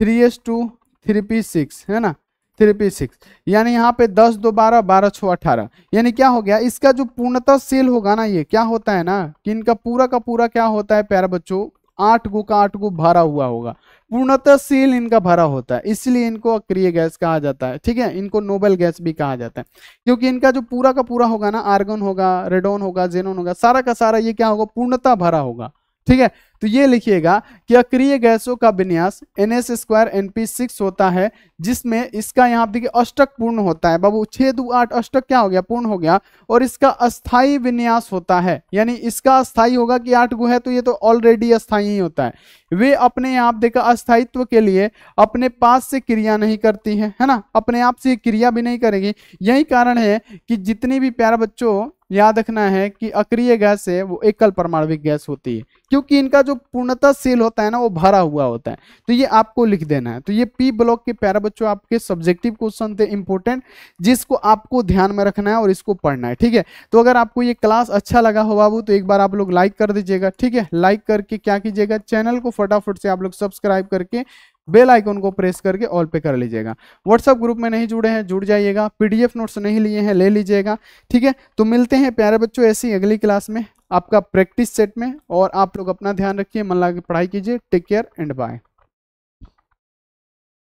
3s2 3p6 है ना, 3p6, यानी यहाँ पे 10 2 12 12 6 18, यानी क्या हो गया? इसका जो पूर्णतः सेल होगा ना, ये क्या होता है ना कि इनका पूरा का पूरा क्या होता है प्यारे बच्चों? 8 गो का 8 गो भरा हुआ होगा, पूर्णतः सेल इनका भरा होता है, इसलिए इनको अक्रिय गैस कहा जाता है। ठीक है, इनको नोबेल गैस भी कहा जाता है, क्योंकि इनका जो पूरा का पूरा होगा ना, आर्गन होगा, रेडोन होगा, जेनोन होगा, सारा का सारा ये क्या होगा? पूर्णतः भरा होगा। ठीक है, तो ये लिखिएगा कि अक्रिय गैसों का विन्यास NS2 NP6 होता है, जिसमें इसका यहाँ देखिए अष्टक पूर्ण होता है। बाबू 6 2 8 अष्टक क्या हो गया? पूर्ण हो गया। और इसका अस्थाई विन्यास होता है, यानी इसका अस्थाई होगा कि 8 गो है तो ये तो ऑलरेडी अस्थाई ही होता है। वे अपने आप देखा अस्थायित्व के लिए अपने पास से क्रिया नहीं करती है ना, अपने आप से क्रिया भी नहीं करेगी। यही कारण है कि जितनी भी प्यारे बच्चों याद रखना है कि अक्रिय गैस है वो एकल परमाणुविक गैस होती है, क्योंकि इनका जो पूर्णतः सेल होता है ना वो भरा हुआ होता है। तो ये आपको लिख देना है। तो ये पी ब्लॉक के प्यारे बच्चों आपके सब्जेक्टिव क्वेश्चन थे इंपॉर्टेंट, जिसको आपको ध्यान में रखना है और इसको पढ़ना है। ठीक है, तो अगर आपको ये क्लास अच्छा लगा हो बाबू तो एक बार आप लोग लाइक कर दीजिएगा। ठीक है, लाइक करके क्या कीजिएगा? चैनल को फटाफट से आप लोग सब्सक्राइब करके बेल आइकन को प्रेस करके ऑल पे कर लीजिएगा। व्हाट्सएप ग्रुप में नहीं जुड़े हैं, जुड़ जाइएगा। पीडीएफ नोट्स नहीं लिए हैं, ले लीजिएगा। ठीक है, तो मिलते हैं प्यारे बच्चों ऐसी अगली क्लास में आपका प्रैक्टिस सेट में, और आप लोग अपना ध्यान रखिए, मन लगा के पढ़ाई कीजिए। Take care and bye.